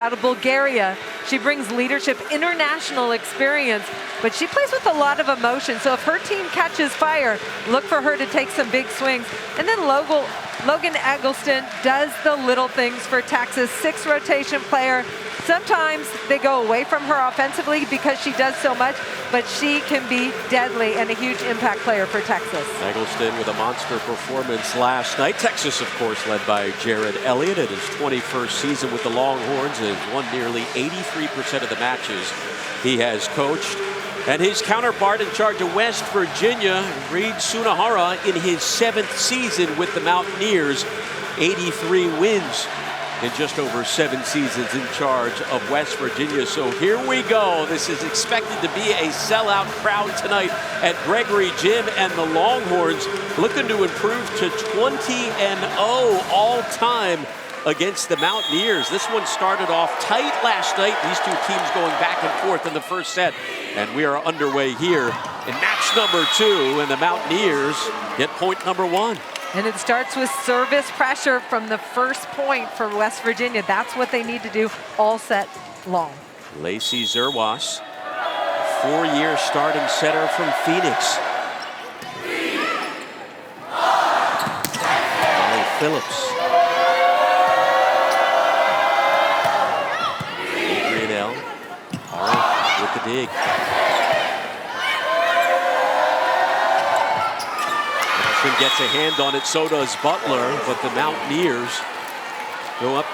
Out of Bulgaria. She brings leadership, international experience, but she plays with a lot of emotion. So if her team catches fire, look for her to take some big swings. And then Logan Eggleston does the little things for Texas. 6 rotation player. Sometimes they go away from her offensively because she does so much, but she can be deadly and a huge impact player for Texas. Eggleston with a monster performance last night. Texas, of course, led by Jared Elliott in his 21st season with the Longhorns, and has won nearly 83% of the matches he has coached. And his counterpart in charge of West Virginia, Reed Sunahara, in his 7th season with the Mountaineers, 83 wins in just over 7 seasons in charge of West Virginia. So here we go. This is expected to be a sellout crowd tonight at Gregory Gym, and the Longhorns looking to improve to 20-0 all time against the Mountaineers. This one started off tight last night. These two teams going back and forth in the first set, and we are underway here in match number 2, and the Mountaineers get point number 1. And it starts with service pressure from the first point for West Virginia. That's what they need to do all set long. Lacey Zerwas, 4-year starting setter from Phoenix. Molly Phillips. Adrian with the dig. Gets a hand on it, so does Butler, but the Mountaineers go up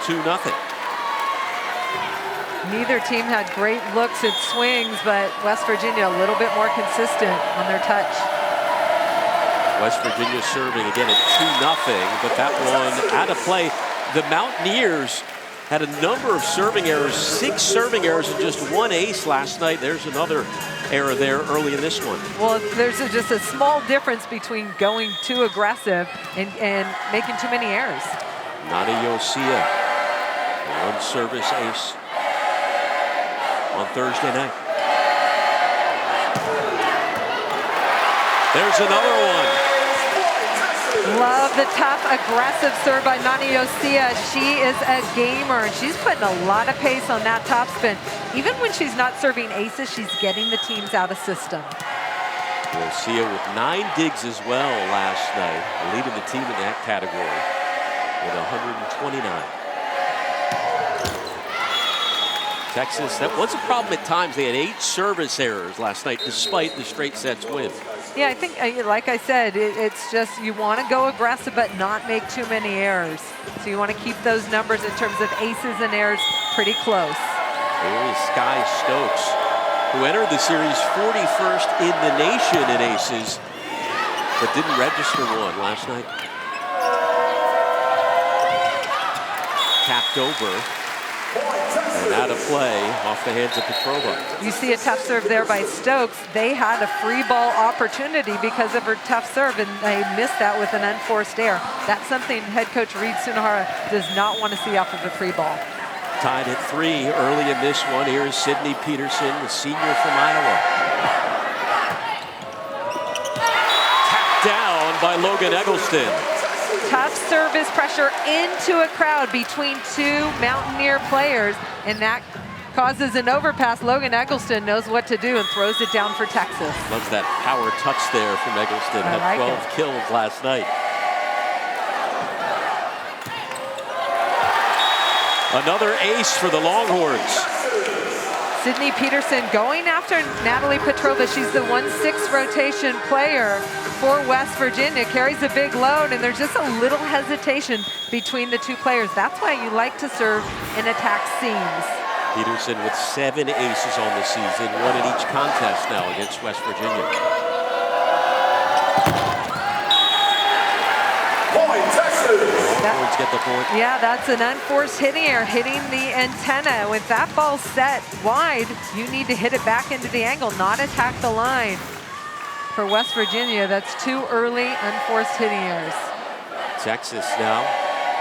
2-0. Neither team had great looks at swings, but West Virginia a little bit more consistent on their touch. West Virginia serving again at 2-0, but that one out of play. The Mountaineers had a number of serving errors, 6 serving errors and just 1 ace last night. There's another error there early in this one. Well, there's just a small difference between going too aggressive and making too many errors. Nani Yosia, 1 service ace on Thursday night. There's another one. Love the tough, aggressive serve by Nani Yosia. She is a gamer. She's putting a lot of pace on that topspin. Even when she's not serving aces, she's getting the teams out of system. Yosia with 9 digs as well last night, leading the team in that category with 129. Texas, that was a problem at times. They had 8 service errors last night, despite the straight sets win. Yeah, I think, like I said, it's just you want to go aggressive but not make too many errors. So you want to keep those numbers in terms of aces and errors pretty close. There is Sky Stokes, who entered the series 41st in the nation in aces, but didn't register one last night. Tapped over. And out of play off the hands of Petrova. You see a tough serve there by Stokes. They had a free ball opportunity because of her tough serve, and they missed that with an unforced error. That's something head coach Reed Sunahara does not want to see off of a free ball. Tied at 3 early in this one. Here is Sydney Peterson, the senior from Iowa. Tapped down by Logan Eggleston. Tough service pressure into a crowd between 2 Mountaineer players, and that causes an overpass. Logan Eggleston knows what to do and throws it down for Texas. Loves that power touch there from Eggleston. Had 12 kills last night. Another ace for the Longhorns. Sydney Peterson going after Natalie Petrova. She's the 1/6 rotation player for West Virginia, carries a big load, and there's just a little hesitation between the 2 players. That's why you like to serve and attack seams. Peterson with 7 aces on the season, 1 in each contest now against West Virginia. Point, Texas! Longhorns get the point. Yeah, that's an unforced hitting error, hitting the antenna. With that ball set wide, you need to hit it back into the angle, not attack the line. For West Virginia, that's 2 early unforced hitting errors. Texas now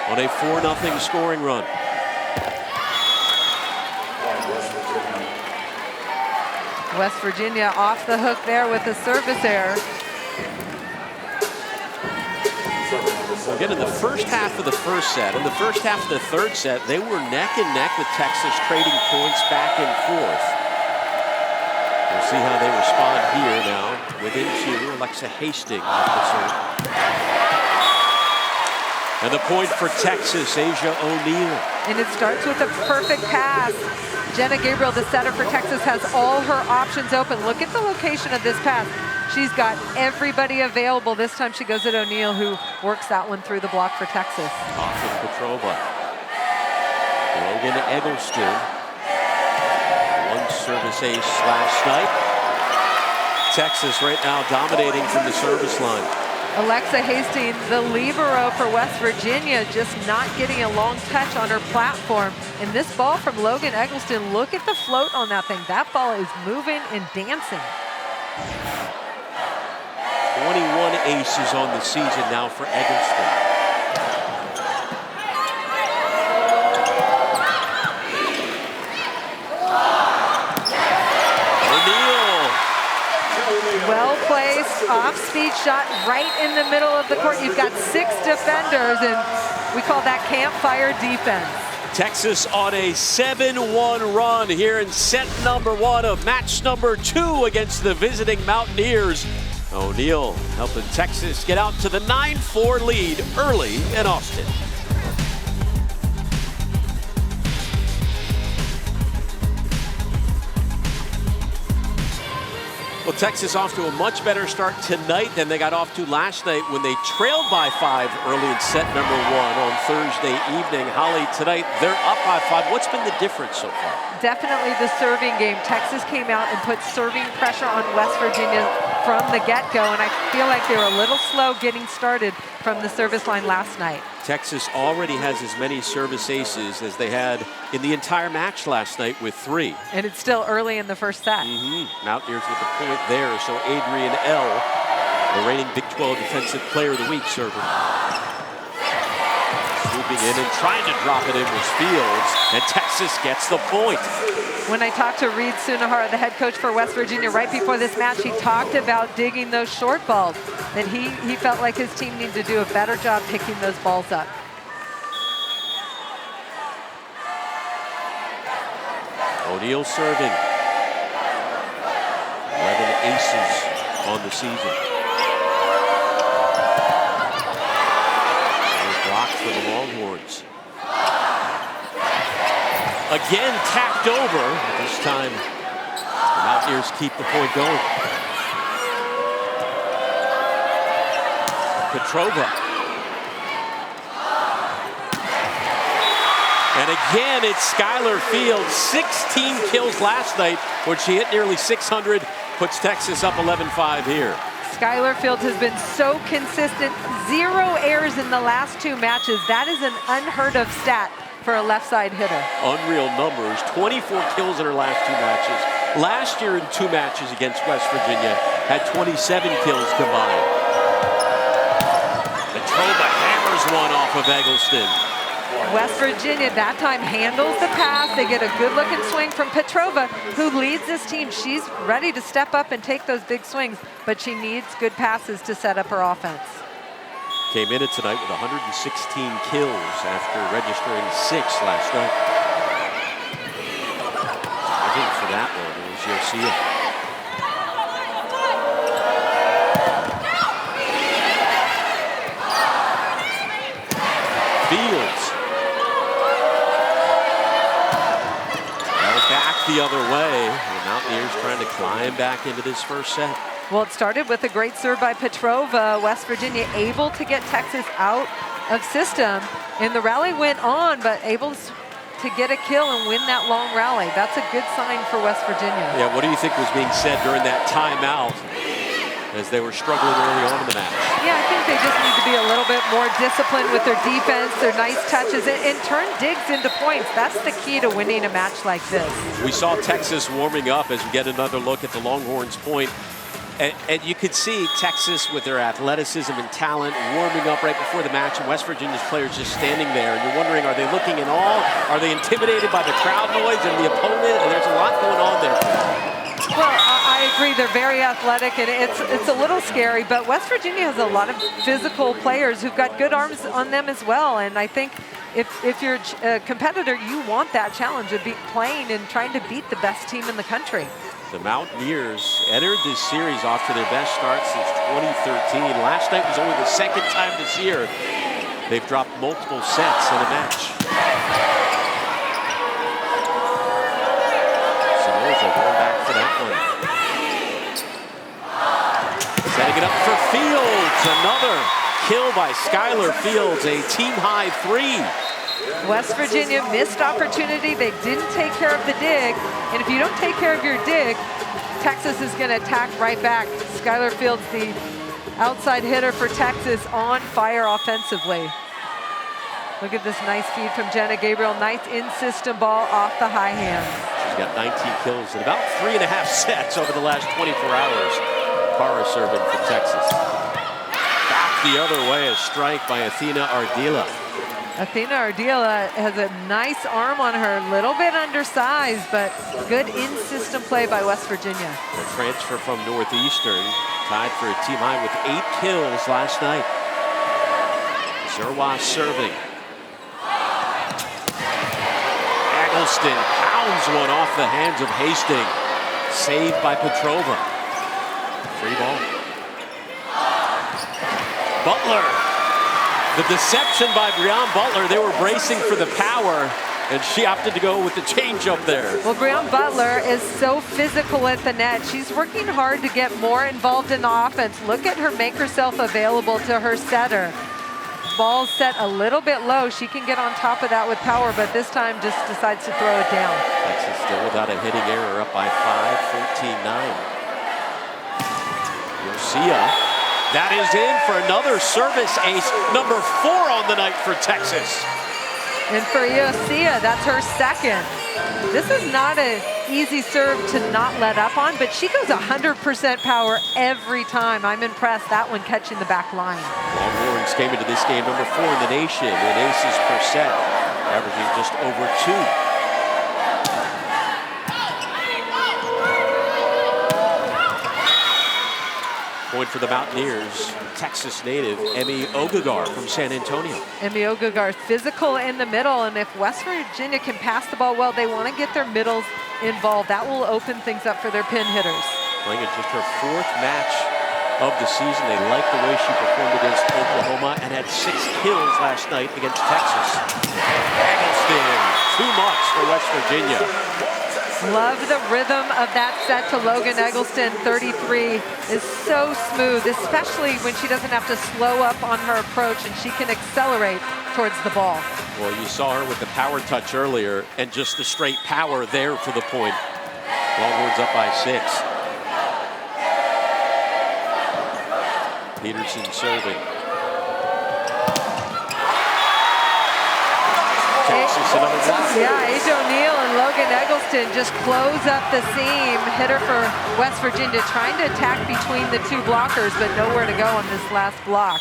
on a 4-0 scoring run. West Virginia off the hook there with a service error. We'll get in the first half of the first set. In the first half of the third set, they were neck and neck with Texas, trading points back and forth. We'll see how they respond here now. Within two, Alexa Hastings off the serve. And the point for Texas, Asia O'Neal. And it starts with a perfect pass. Jenna Gabriel, the setter for Texas, has all her options open. Look at the location of this pass. She's got everybody available. This time she goes at O'Neal, who works that one through the block for Texas. Off of Petrova. Logan Eggleston. One service ace last night. Texas right now dominating from the service line. Alexa Hastings, the libero for West Virginia, just not getting a long touch on her platform. And this ball from Logan Eggleston, look at the float on that thing. That ball is moving and dancing. 21 aces on the season now for Eggleston. Well-placed, off-speed shot right in the middle of the court. You've got 6 defenders, and we call that campfire defense. Texas on a 7-1 run here in set number 1 of match number 2 against the visiting Mountaineers. O'Neal helping Texas get out to the 9-4 lead early in Austin. Well, Texas off to a much better start tonight than they got off to last night when they trailed by 5 early in set number 1 on Thursday evening. Holly, tonight they're up by 5. What's been the difference so far? Definitely the serving game. Texas came out and put serving pressure on West Virginia from the get-go, and I feel like they were a little slow getting started from the service line last night. Texas already has as many service aces as they had in the entire match last night with 3. And it's still early in the first set. Mountaineers with the point there, so Adrian L., the reigning Big 12 Defensive Player of the Week server. Swooping in and trying to drop it in was Fields, and Texas gets the point. When I talked to Reed Sunahara, the head coach for West Virginia, right before this match, he talked about digging those short balls, that he felt like his team needed to do a better job picking those balls up. O'Neal serving. 11 aces on the season. Blocked for the Longhorns. Again tapped over. This time the Mountaineers keep the point going. Petrova. And again, it's Skylar Fields. 16 kills last night when she hit nearly 600. Puts Texas up 11-5 here. Skylar Fields has been so consistent. 0 errors in the last 2 matches. That is an unheard of stat for a left side hitter. Unreal numbers. 24 kills in her last 2 matches. Last year in 2 matches against West Virginia, had 27 kills combined. Petrova hammers one off of Eggleston. West Virginia that time handles the pass. They get a good-looking swing from Petrova, who leads this team. She's ready to step up and take those big swings, but she needs good passes to set up her offense. Came in tonight with 116 kills after registering 6 last night. I think for that one, it was Josia. Fields. Back the other way. The Mountaineers trying to climb back into this first set. Well, it started with a great serve by Petrova. West Virginia able to get Texas out of system. And the rally went on, but able to get a kill and win that long rally. That's a good sign for West Virginia. Yeah, what do you think was being said during that timeout as they were struggling early on in the match? Yeah, I think they just need to be a little bit more disciplined with their defense, their nice touches, and turn digs into points. That's the key to winning a match like this. We saw Texas warming up as we get another look at the Longhorns' point. And you could see Texas with their athleticism and talent warming up right before the match, and West Virginia's players just standing there. And you're wondering, are they looking in awe? Are they intimidated by the crowd noise and the opponent? And there's a lot going on there for them. Well, I agree. They're very athletic, and it's a little scary. But West Virginia has a lot of physical players who've got good arms on them as well. And I think if you're a competitor, you want that challenge of playing and trying to beat the best team in the country. The Mountaineers entered this series off to their best start since 2013. Last night was only the second time this year they've dropped multiple sets in a match. Going back for that one. Setting it up for Fields. Another kill by Skylar Fields, a team-high 3. West Virginia missed opportunity. They didn't take care of the dig. And if you don't take care of your dig, Texas is going to attack right back. Skylar Fields, the outside hitter for Texas, on fire offensively. Look at this nice feed from Jenna Gabriel. Nice in-system ball off the high hand. She's got 19 kills in about 3.5 sets over the last 24 hours. Para serving for Texas. Back the other way, a strike by Athena Ardila. Athena Ardila has a nice arm on her, a little bit undersized, but good in-system play by West Virginia. A transfer from Northeastern, tied for a team high with 8 kills last night. Zerwas serving. Eggleston pounds one off the hands of Hastings. Saved by Petrova. Free ball. Butler. The deception by Breon Butler. They were bracing for the power, and she opted to go with the changeup there. Well, Breon Butler is so physical at the net. She's working hard to get more involved in the offense. Look at her make herself available to her setter. Ball set a little bit low. She can get on top of that with power, but this time just decides to throw it down. Texas still without a hitting error, up by 5, 14-9. Yosia. That is in for another service ace, number 4 on the night for Texas. And for Yosia, that's her second. This is not an easy serve to not let up on, but she goes 100% power every time. I'm impressed, that one catching the back line. Longhorns came into this game number 4 in the nation in aces per set, averaging just over 2. Point for the Mountaineers, Texas native Emmy Ogagar from San Antonio. Emmy Ogagar, physical in the middle, and if West Virginia can pass the ball well, they want to get their middles involved. That will open things up for their pin hitters. Playing in just her 4th match of the season. They like the way she performed against Oklahoma and had 6 kills last night against Texas. Eggleston, too much for West Virginia. Love the rhythm of that set to Logan Eggleston. 33 is so smooth, especially when she doesn't have to slow up on her approach and she can accelerate towards the ball. Well, you saw her with the power touch earlier and just the straight power there for the point. Longhorns up by 6. Peterson serving. Texas another block. Yeah, A.J. O'Neal and Logan Eggleston just close up the seam. Hitter for West Virginia trying to attack between the 2 blockers, but nowhere to go on this last block.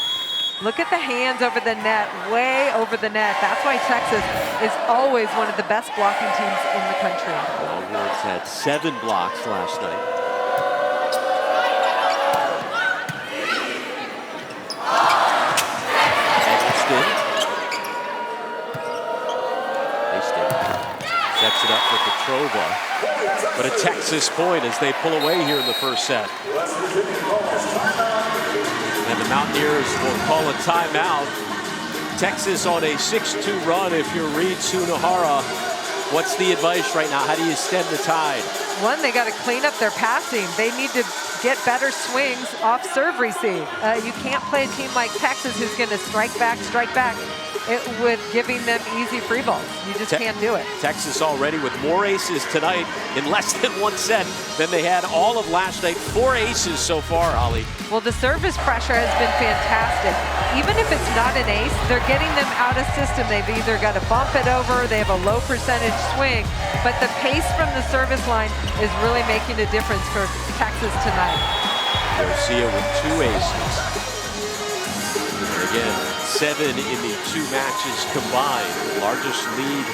Look at the hands over the net, way over the net. That's why Texas is always one of the best blocking teams in the country. Longhorns had 7 blocks last night. Eggleston. Sets it up for Petrova, but a Texas point as they pull away here in the first set. And the Mountaineers will call a timeout. Texas on a 6-2 run if you're Reed Sunahara. What's the advice right now? How do you stem the tide? One, they got to clean up their passing. They need to get better swings off serve receive. You can't play a team like Texas who's going to strike back with giving them easy free balls. You just can't do it. Texas already with more aces tonight in less than 1 set than they had all of last night. 4 aces so far, Holly. Well, the service pressure has been fantastic. Even if it's not an ace, they're getting them out of system. They've either got to bump it over, they have a low percentage swing, but the pace from the service line is really making a difference for Texas tonight. Garcia with 2 aces. And again, 7 in the 2 matches combined. Largest lead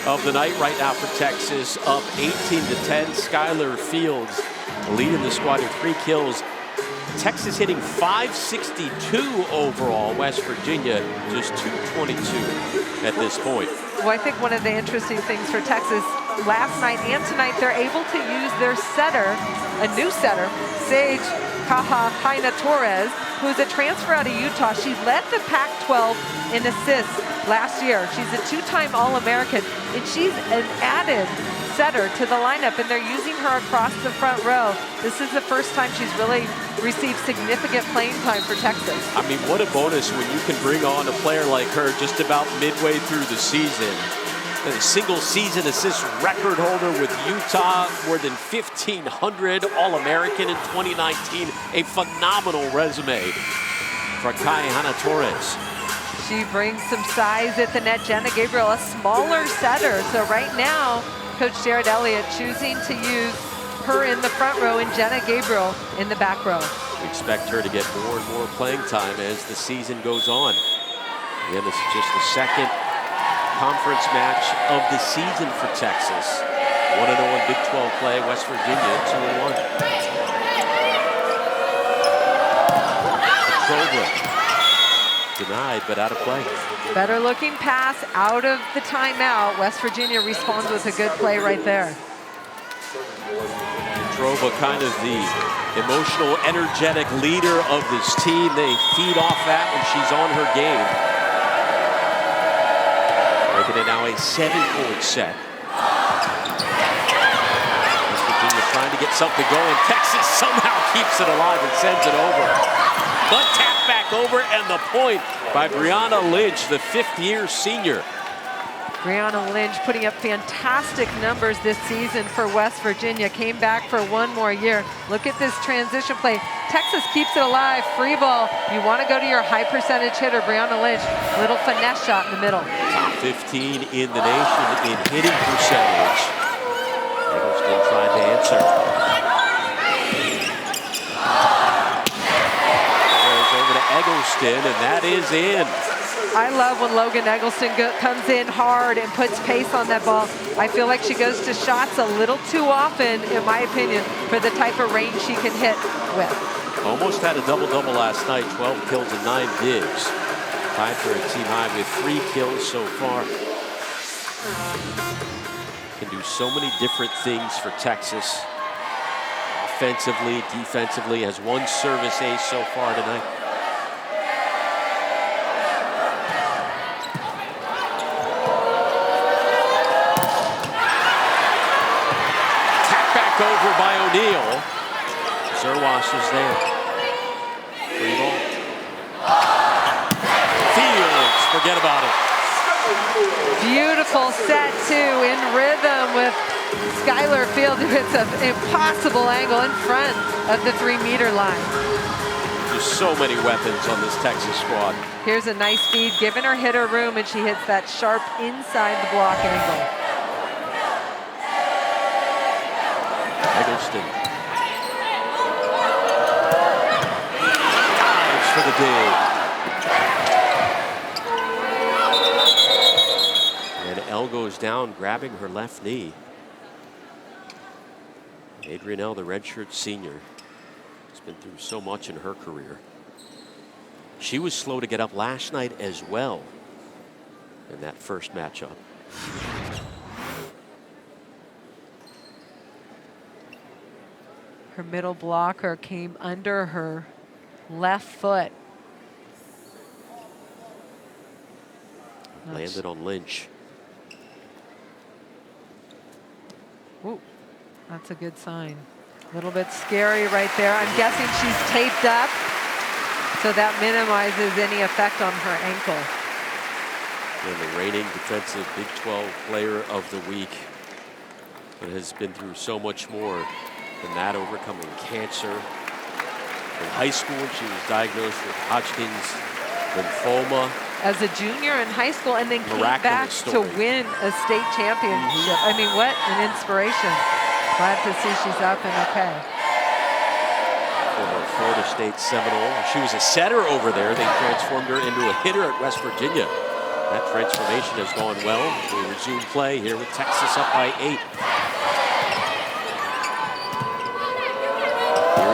of the night right now for Texas, up 18-10. Skylar Fields leading the squad in 3 kills. Texas hitting .562 overall. West Virginia just .222 at this point. Well, I think one of the interesting things for Texas last night and tonight, they're able to use their setter, a new setter, Sage Kahaina-Torres, who's a transfer out of Utah. She led the Pac-12 in assists last year. She's a 2-time All-American, and she's an added setter to the lineup, and they're using her across the front row. This is the first time she's really received significant playing time for Texas. I mean, what a bonus when you can bring on a player like her just about midway through the season. A single season assist record holder with Utah, more than 1,500, All-American in 2019. A phenomenal resume for Kahaina-Torres. She brings some size at the net. Jenna Gabriel, a smaller setter. So right now, Coach Jared Elliott choosing to use her in the front row and Jenna Gabriel in the back row. We expect her to get more and more playing time as the season goes on. Again, this is just the second conference match of the season for Texas. 1-0 in Big 12 play. West Virginia 2-1. Petrova denied, but out of play. Better looking pass out of the timeout. West Virginia responds with a good play right there. Petrova, kind of the emotional, energetic leader of this team. They feed off that when she's on her game. Making it now a 7-point set. West Virginia trying to get something going. Texas somehow keeps it alive and sends it over. But tap back over, and the point by Brianna Lynch, the 5th-year senior. Brianna Lynch putting up fantastic numbers this season for West Virginia. Came back for one more year. Look at this transition play. Texas keeps it alive. Free ball. You want to go to your high percentage hitter, Brianna Lynch. Little finesse shot in the middle. Top 15 in the nation in hitting percentage. Eggleston trying to answer. Over to Eggleston, and that is in. I love when Logan Eggleston comes in hard and puts pace on that ball. I feel like she goes to shots a little too often, in my opinion, for the type of range she can hit with. Almost had a double-double last night, 12 kills and 9 digs. Tied for a team high with 3 kills so far. Can do so many different things for Texas. Offensively, defensively, has 1 service ace so far tonight. Over by O'Neal. Zerwas is there. Free ball. Fields, forget about it. Beautiful set too, in rhythm with Skylar Field, who hits an impossible angle in front of the 3-meter line. There's so many weapons on this Texas squad. Here's a nice feed, giving her hitter room, and she hits that sharp inside the block angle. Eggleston. Dives for the dig. And Elle goes down, grabbing her left knee. Adrienne, the redshirt senior, has been through so much in her career. She was slow to get up last night as well in that first matchup. Her middle blocker came under her left foot. Landed on Lynch. Ooh, that's a good sign. A little bit scary right there. I'm guessing she's taped up, so that minimizes any effect on her ankle. And the reigning defensive Big 12 player of the week, but has been through so much more than that, overcoming cancer. In high school, she was diagnosed with Hodgkin's lymphoma. As a junior in high school, and then came back to win a state championship. I mean, what an inspiration. Glad to see she's up and okay. Former Florida State Seminole. She was a setter over there. They transformed her into a hitter at West Virginia. That transformation has gone well. We resume play here with Texas up by 8.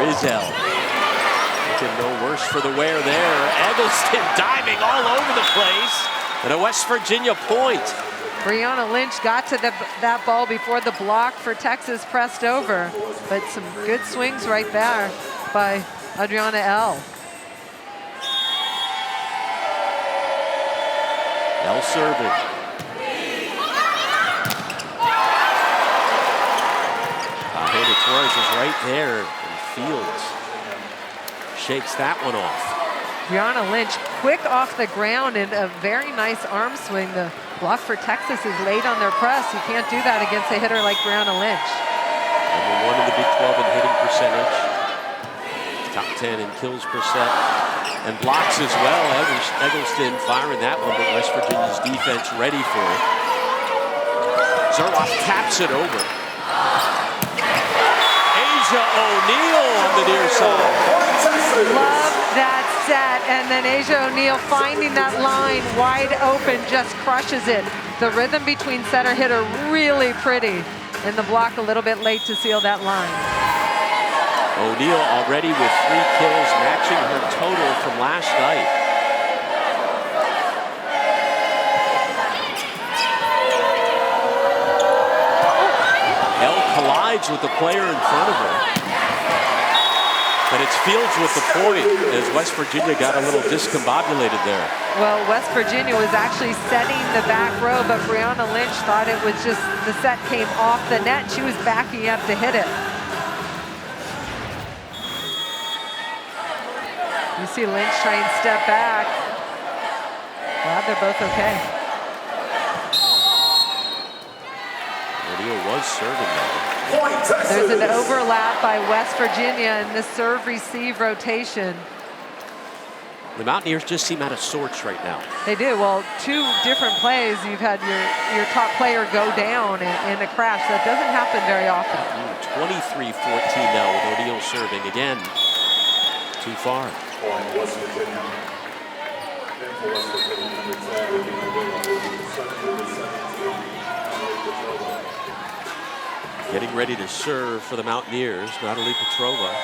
is Elle. Looking no worse for the wear there. Eggleston diving all over the place. And a West Virginia point. Brianna Lynch got to that ball before the block for Texas pressed over. But some good swings right there by Adriana Elle. Elle serving. Hayden Torres is right there, and Fields shakes that one off. Brianna Lynch quick off the ground and a very nice arm swing. The block for Texas is late on their press. You can't do that against a hitter like Brianna Lynch. Number 1 in the Big 12 in hitting percentage. Top 10 in kills percent. And blocks as well. Eggleston firing that one, but West Virginia's defense ready for it. Zerloff taps it over. Asia O'Neal on the near side. Love that set, and then Asia O'Neal finding that line wide open, just crushes it. The rhythm between setter hitter really pretty, and the block a little bit late to seal that line. O'Neal already with 3 kills, matching her total from last night. Elle collides with the player in front of her. But it's Fields with the point as West Virginia got a little discombobulated there. Well, West Virginia was actually setting the back row, but Brianna Lynch thought it was just the set came off the net. She was backing up to hit it. You see Lynch try and step back. Glad they're both okay. O'Neal was serving though. There's an overlap by West Virginia in the serve-receive rotation. The Mountaineers just seem out of sorts right now. They do. Well, 2 different plays. You've had your top player go down in a crash. That doesn't happen very often. 23-14 now with O'Neal serving again. Too far. West Virginia. Getting ready to serve for the Mountaineers, Natalie Petrova.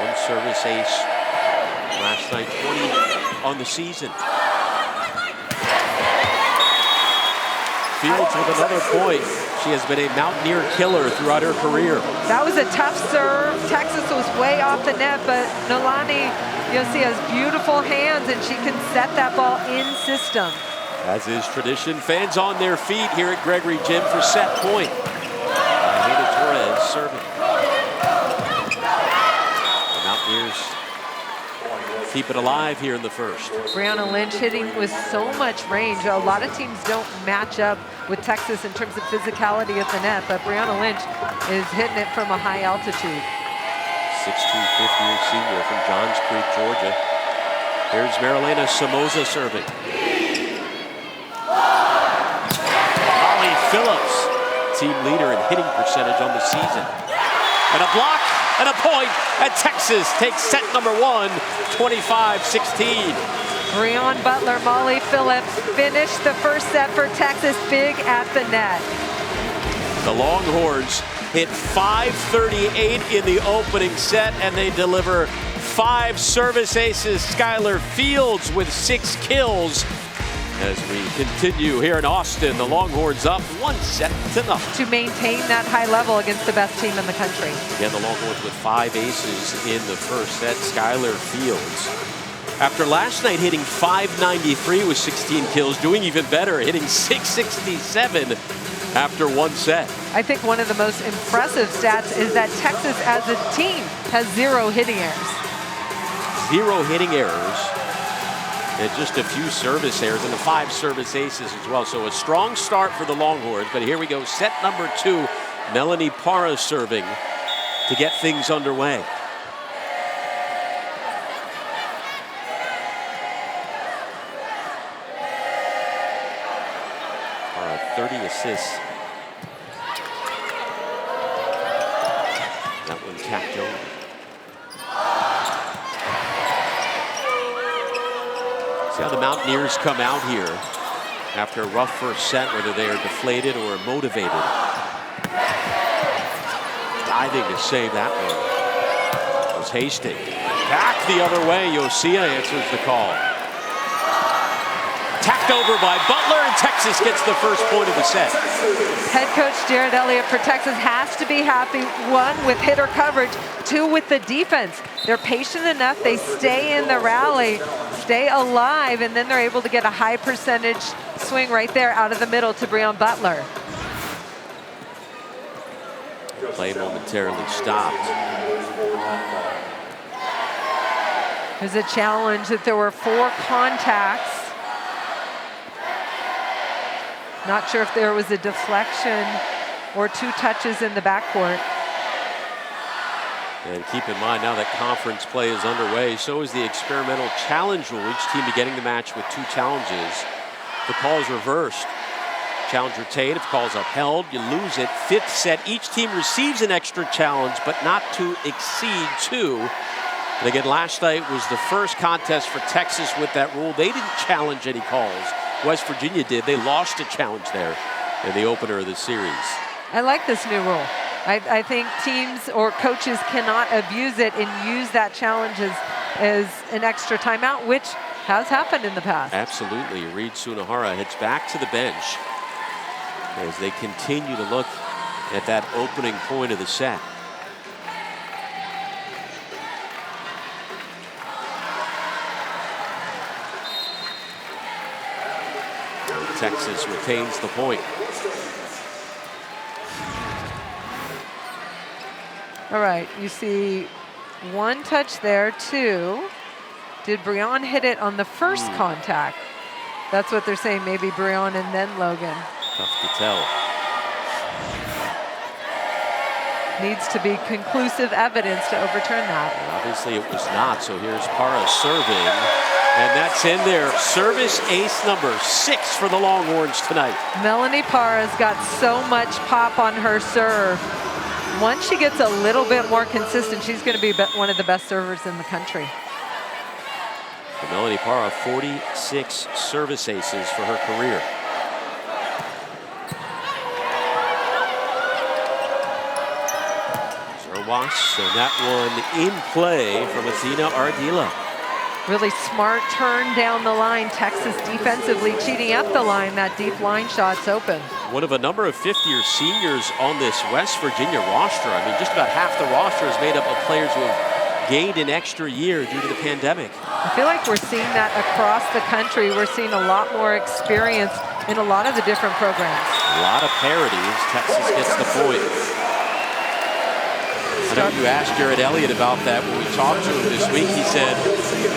1 service ace last night, 20 on the season. Fields with another point. She has been a Mountaineer killer throughout her career. That was a tough serve. Texas was way off the net, but Nolani, you'll see, has beautiful hands, and she can set that ball in system. As is tradition, fans on their feet here at Gregory Gym for set point. Hayden Torres serving. The Mountaineers keep it alive here in the first. Brianna Lynch hitting with so much range. A lot of teams don't match up with Texas in terms of physicality at the net, but Brianna Lynch is hitting it from a high altitude. 6'2", 50-year senior from Johns Creek, Georgia. Here's Marilena Somoza serving. Holly Phillips, team leader in hitting percentage on the season. And a block and a point, and Texas takes set number 1, 25-16. Breon Butler, Molly Phillips finished the first set for Texas big at the net. The Longhorns hit .538 in the opening set, and they deliver 5 service aces. Skylar Fields with 6 kills. As we continue here in Austin, the Longhorns up 1-0. To maintain that high level against the best team in the country. Again, the Longhorns with 5 aces in the first set. Skylar Fields, after last night hitting .593 with 16 kills, doing even better, hitting .667 after 1 set. I think one of the most impressive stats is that Texas as a team has 0 hitting errors. 0 hitting errors. And just a few service errors and the 5 service aces as well. So a strong start for the Longhorns. But here we go, set number 2. Melanie Parra serving to get things underway. Parra, 30 assists. That one tapped over. See how the Mountaineers come out here after a rough first set, whether they are deflated or motivated. diving to save that one. It was Hastings. Back the other way. Yosia answers the call. Tapped over by Butler, and Texas gets the first point of the set. Head coach Jared Elliott for Texas has to be happy, 1, with hitter coverage, 2, with the defense. They're patient enough, they stay in the rally, stay alive, and then they're able to get a high percentage swing right there out of the middle to Breon Butler. Play momentarily stopped. There's a challenge that there were 4 contacts. Not sure if there was a deflection or 2 touches in the backcourt. And keep in mind, now that conference play is underway, so is the experimental challenge rule. Each team beginning the match with 2 challenges. The call is reversed. Challenge retained. If call is upheld, you lose it. 5th set, each team receives an extra challenge, but not to exceed 2. And again, last night was the first contest for Texas with that rule. They didn't challenge any calls. West Virginia did. They lost a challenge there in the opener of the series. I like this new rule. I think teams or coaches cannot abuse it and use that challenge as an extra timeout, which has happened in the past. Absolutely. Reed Sunahara heads back to the bench as they continue to look at that opening point of the set. Texas retains the point. All right, you see 1 touch there, 2. Did Breon hit it on the first contact? That's what they're saying, maybe Breon and then Logan. Tough to tell. Needs to be conclusive evidence to overturn that. And obviously it was not, so here's Parra serving. And that's in there. Service ace number 6 for the Longhorns tonight. Melanie Parra's got so much pop on her serve. Once she gets a little bit more consistent, she's going to be one of the best servers in the country. And Melanie Parra, 46 service aces for her career. Zerwas, and that one in play from Athena Ardila. Really smart turn down the line. Texas defensively cheating up the line. That deep line shot's open. One of a number of 50-year seniors on this West Virginia roster. I mean, just about half the roster is made up of players who have gained an extra year due to the pandemic. I feel like we're seeing that across the country. We're seeing a lot more experience in a lot of the different programs. A lot of parity as Texas gets the point. I know you asked Jared Elliott about that when we talked to him this week. He said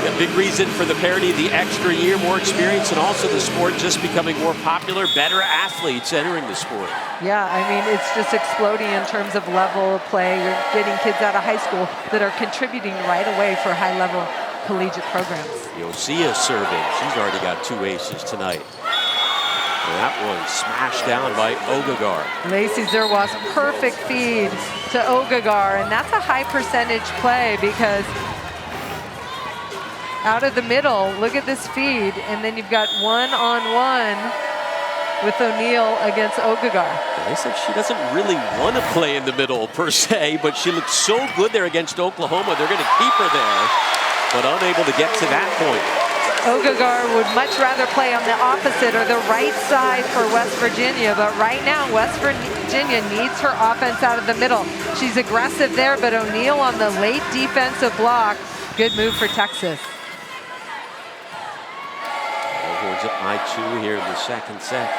a big reason for the parity, the extra year, more experience, and also the sport just becoming more popular, better athletes entering the sport. Yeah, I mean, it's just exploding in terms of level of play. You're getting kids out of high school that are contributing right away for high-level collegiate programs. Yosia serving. She's already got 2 aces tonight. And that one smashed down by Ogagar. Lacey Zerwas, perfect feed to Ogagar, and that's a high percentage play because out of the middle, look at this feed, and then you've got 1-on-1 with O'Neal against Ogagar. They said she doesn't really want to play in the middle per se, but she looked so good there against Oklahoma. They're going to keep her there, but unable to get to that point. Ogagar would much rather play on the opposite or the right side for West Virginia, but right now West Virginia needs her offense out of the middle. She's aggressive there, but O'Neal on the late defensive block. Good move for Texas. Longhorns up by 2 here in the second set.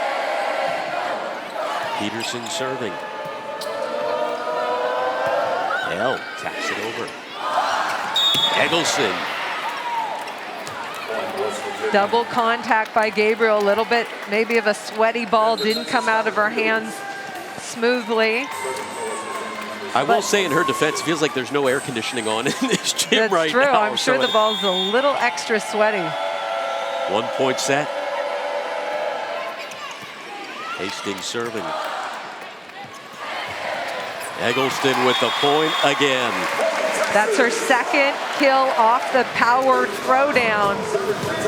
Peterson serving. L taps it over. Eggleston. Double contact by Gabriel, a little bit maybe of a sweaty ball, didn't come out of her hands smoothly. I will say in her defense, it feels like there's no air conditioning on in this gym right now. That's true, I'm sure the ball's a little extra sweaty. 1 point set. Hastings serving. Eggleston with the point again. That's her second kill off the powered throwdown.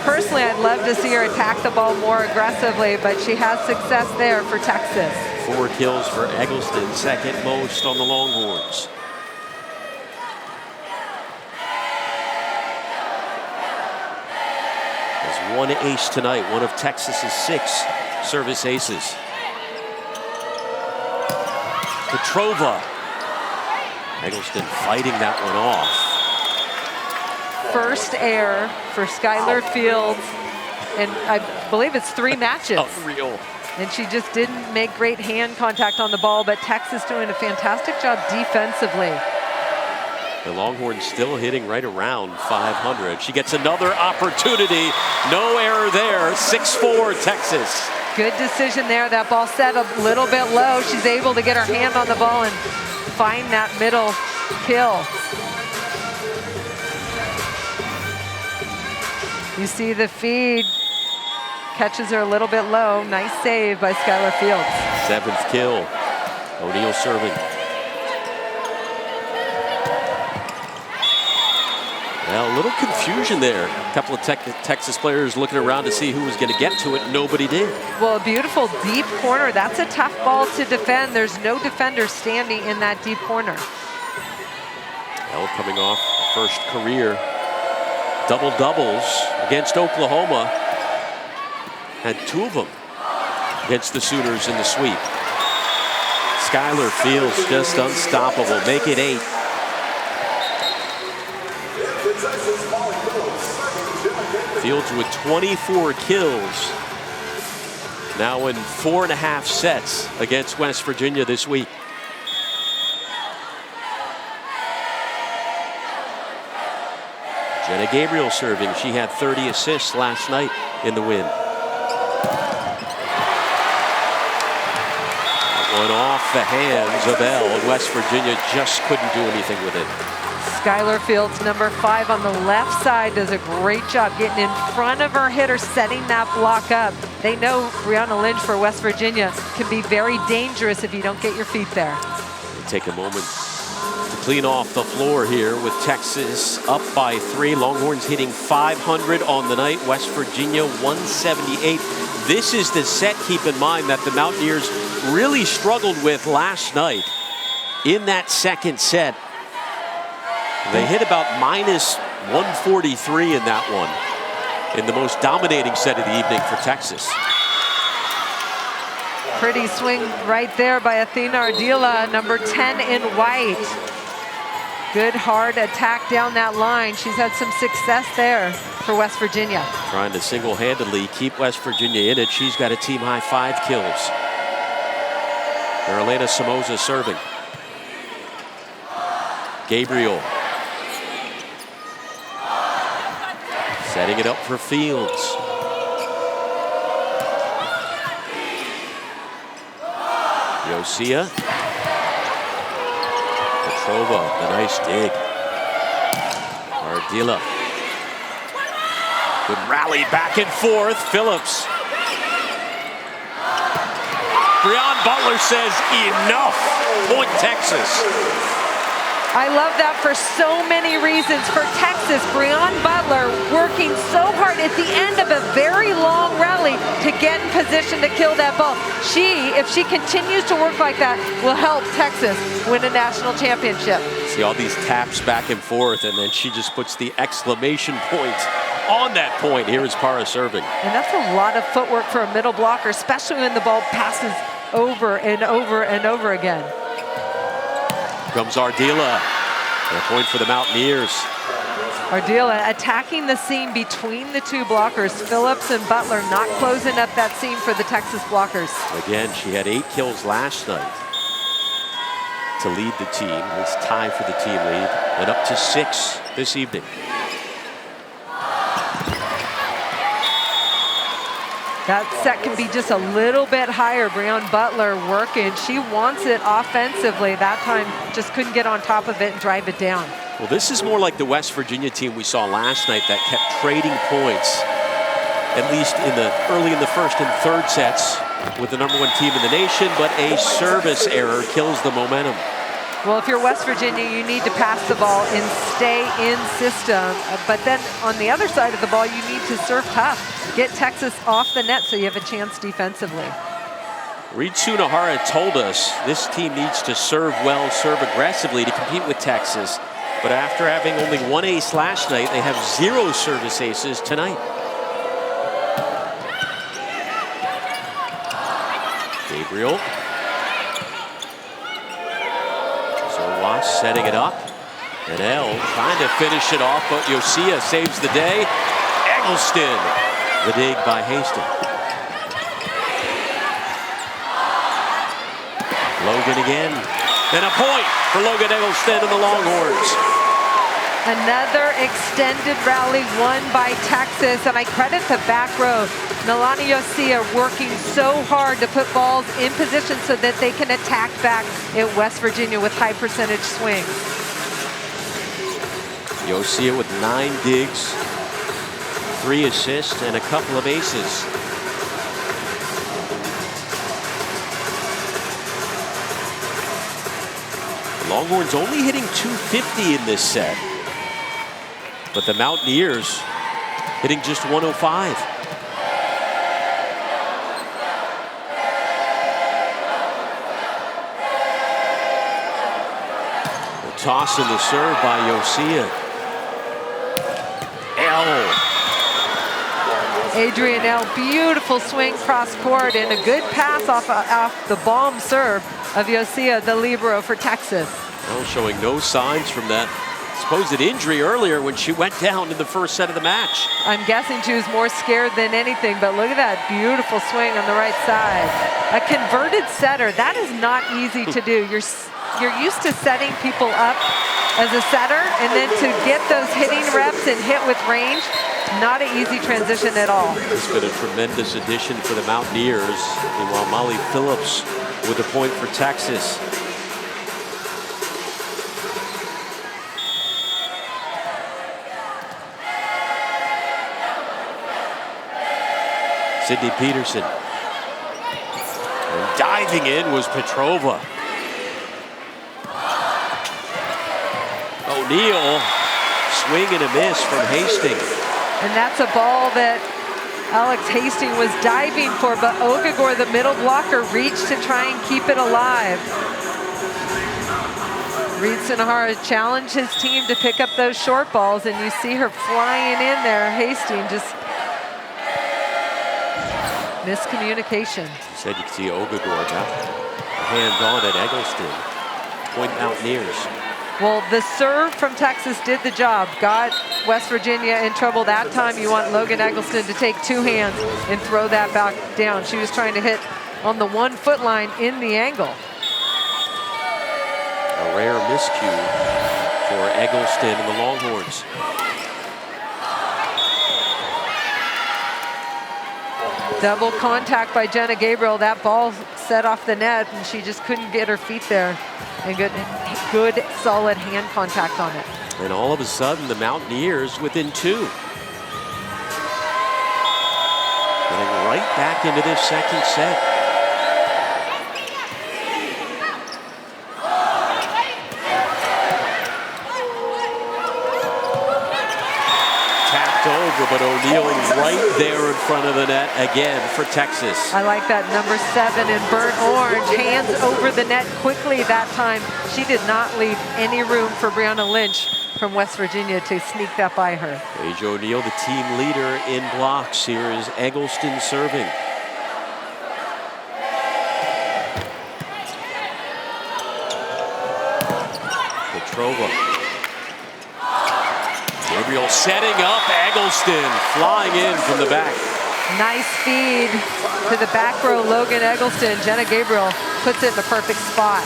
Personally, I'd love to see her attack the ball more aggressively, but she has success there for Texas. 4 kills for Eggleston, second most on the Longhorns. Has 1 ace tonight, one of Texas's 6 service aces. Petrova. Eggleston fighting that one off. First error for Skylar Fields, and I believe it's 3 matches. Unreal. And she just didn't make great hand contact on the ball, but Texas doing a fantastic job defensively. The Longhorns still hitting right around 500. She gets another opportunity. No error there. 6-4 Texas. Good decision there. That ball set a little bit low. She's able to get her hand on the ball and find that middle kill. You see the feed. Catches her a little bit low. Nice save by Skylar Fields. 7th kill. O'Neal serving. Well, a little confusion there. A couple of Texas players looking around to see who was going to get to it. Nobody did. Well, a beautiful deep corner. That's a tough ball to defend. There's no defender standing in that deep corner. Elle coming off first career double-doubles against Oklahoma. Had 2 of them against the Sooners in the sweep. Skylar Fields just unstoppable. Make it 8. Fields with 24 kills. Now in 4.5 sets against West Virginia this week. Jenna Gabriel serving. She had 30 assists last night in the win. That one off the hands of Elle, and West Virginia just couldn't do anything with it. Skylar Fields, number 5 on the left side, does a great job getting in front of her hitter, setting that block up. They know Brianna Lynch for West Virginia can be very dangerous if you don't get your feet there. We'll take a moment to clean off the floor here with Texas up by 3. Longhorns hitting 500 on the night. West Virginia 178. This is the set, keep in mind, that the Mountaineers really struggled with last night in that second set. They hit about minus 143 in that one, in the most dominating set of the evening for Texas. Pretty swing right there by Athena Ardila, number 10 in white. Good hard attack down that line. She's had some success there for West Virginia. Trying to single-handedly keep West Virginia in it. She's got a team-high 5 kills. Carolina Somoza serving. Gabriel. Setting it up for Fields. Yosia. Petrova, the nice dig. Ardila. Good rally back and forth. Phillips. Breon Butler says enough. Point Texas. I love that for so many reasons. For Texas, Breon Butler working so hard at the end of a very long rally to get in position to kill that ball. She, if she continues to work like that, will help Texas win a national championship. See all these taps back and forth, and then she just puts the exclamation point on that point. Here is Para serving. And that's a lot of footwork for a middle blocker, especially when the ball passes over and over and over again. Comes Ardila, and a point for the Mountaineers. Ardila attacking the seam between the 2 blockers. Phillips and Butler not closing up that seam for the Texas blockers. Again, she had 8 kills last night to lead the team. It's tied for the team lead, and up to 6 this evening. That set can be just a little bit higher. Breon Butler working. She wants it offensively. That time just couldn't get on top of it and drive it down. Well, this is more like the West Virginia team we saw last night that kept trading points, at least early in the first and third sets, with the #1 team in the nation, but a service error kills the momentum. Well, if you're West Virginia, you need to pass the ball and stay in system. But then on the other side of the ball, you need to serve tough. Get Texas off the net so you have a chance defensively. Reed Sunahara told us this team needs to serve well, serve aggressively to compete with Texas. But after having only one ace last night, they have 0 service aces tonight. Gabriel. Zerwas setting it up. And El trying to finish it off, but Yosia saves the day. Eggleston, the dig by Hastings. Logan again. And a point for Logan Eggleston and the Longhorns. Another extended rally won by Texas, and I credit the back row. Nalani Yosia working so hard to put balls in position so that they can attack back at West Virginia with high percentage swings. Yosia with 9 digs, 3 assists, and a couple of aces. Longhorns only hitting .250 in this set. But the Mountaineers hitting just .105. The toss in the serve by Yosia. El. Adrian El, beautiful swing cross court and a good pass off the bomb serve of Yosia, the libero for Texas. Well, showing no signs from that supposed injury earlier when she went down in the first set of the match. I'm guessing she was more scared than anything, but look at that beautiful swing on the right side. A converted setter, that is not easy to do. You're used to setting people up as a setter, and then to get those hitting reps and hit with range, not an easy transition at all. It's been a tremendous addition for the Mountaineers. Meanwhile, Molly Phillips with a point for Texas. Sydney Peterson. And diving in was Petrova. O'Neal, swing and a miss from Hastings. And that's a ball that Alex Hastings was diving for, but Ogagor, the middle blocker, reached to try and keep it alive. Reed Sunahara challenged his team to pick up those short balls, and you see her flying in there. Hastings just miscommunication. You said you could see Ogagor got a hand on at Eggleston. Point Mountaineers. Well, the serve from Texas did the job. Got West Virginia in trouble that time. You want Logan Eggleston to take 2 hands and throw that back down. She was trying to hit on the 1-foot line in the angle. A rare miscue for Eggleston and the Longhorns. Double contact by Jenna Gabriel. That ball set off the net, and she just couldn't get her feet there. And good solid hand contact on it. And all of a sudden, the Mountaineers within 2. Getting right back into this second set. Over, but O'Neal right there in front of the net again for Texas. I like that number 7 in burnt orange. Hands over the net quickly that time. She did not leave any room for Brianna Lynch from West Virginia to sneak that by her. Paige O'Neal, the team leader in blocks. Here is Eggleston serving. Petrova. Gabriel setting up, Eggleston flying in from the back. Nice feed to the back row, Logan Eggleston. Jenna Gabriel puts it in the perfect spot.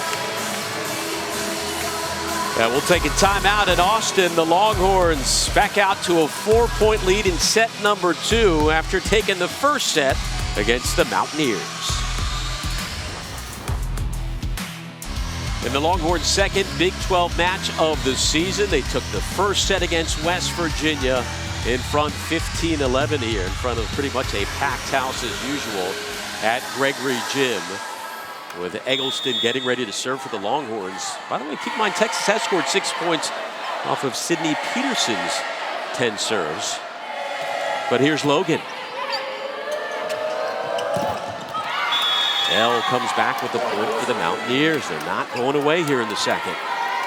Yeah, we'll take a timeout at Austin. The Longhorns back out to a 4-point lead in set number 2 after taking the first set against the Mountaineers. In the Longhorns' second Big 12 match of the season, they took the first set against West Virginia in front 15-11 here, in front of pretty much a packed house as usual at Gregory Gym. with Eggleston getting ready to serve for the Longhorns. By the way, keep in mind, Texas has scored 6 points off of Sydney Peterson's 10 serves. But here's Logan. L comes back with the point for the Mountaineers. They're not going away here in the second.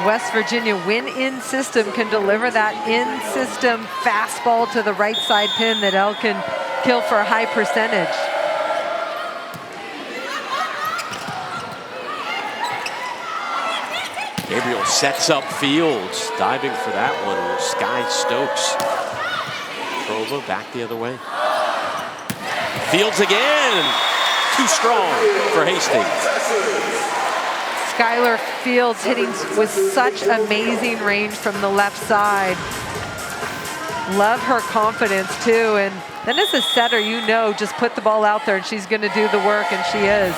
West Virginia, when in system, can deliver that in-system fastball to the right side pin that L can kill for a high percentage. Gabriel sets up Fields, diving for that one. Sky Stokes. Trova back the other way. Fields again. Too strong for Hastings. Skylar Fields hitting with such amazing range from the left side. Love her confidence too. And then as a setter, you know, just put the ball out there and she's going to do the work, and she is.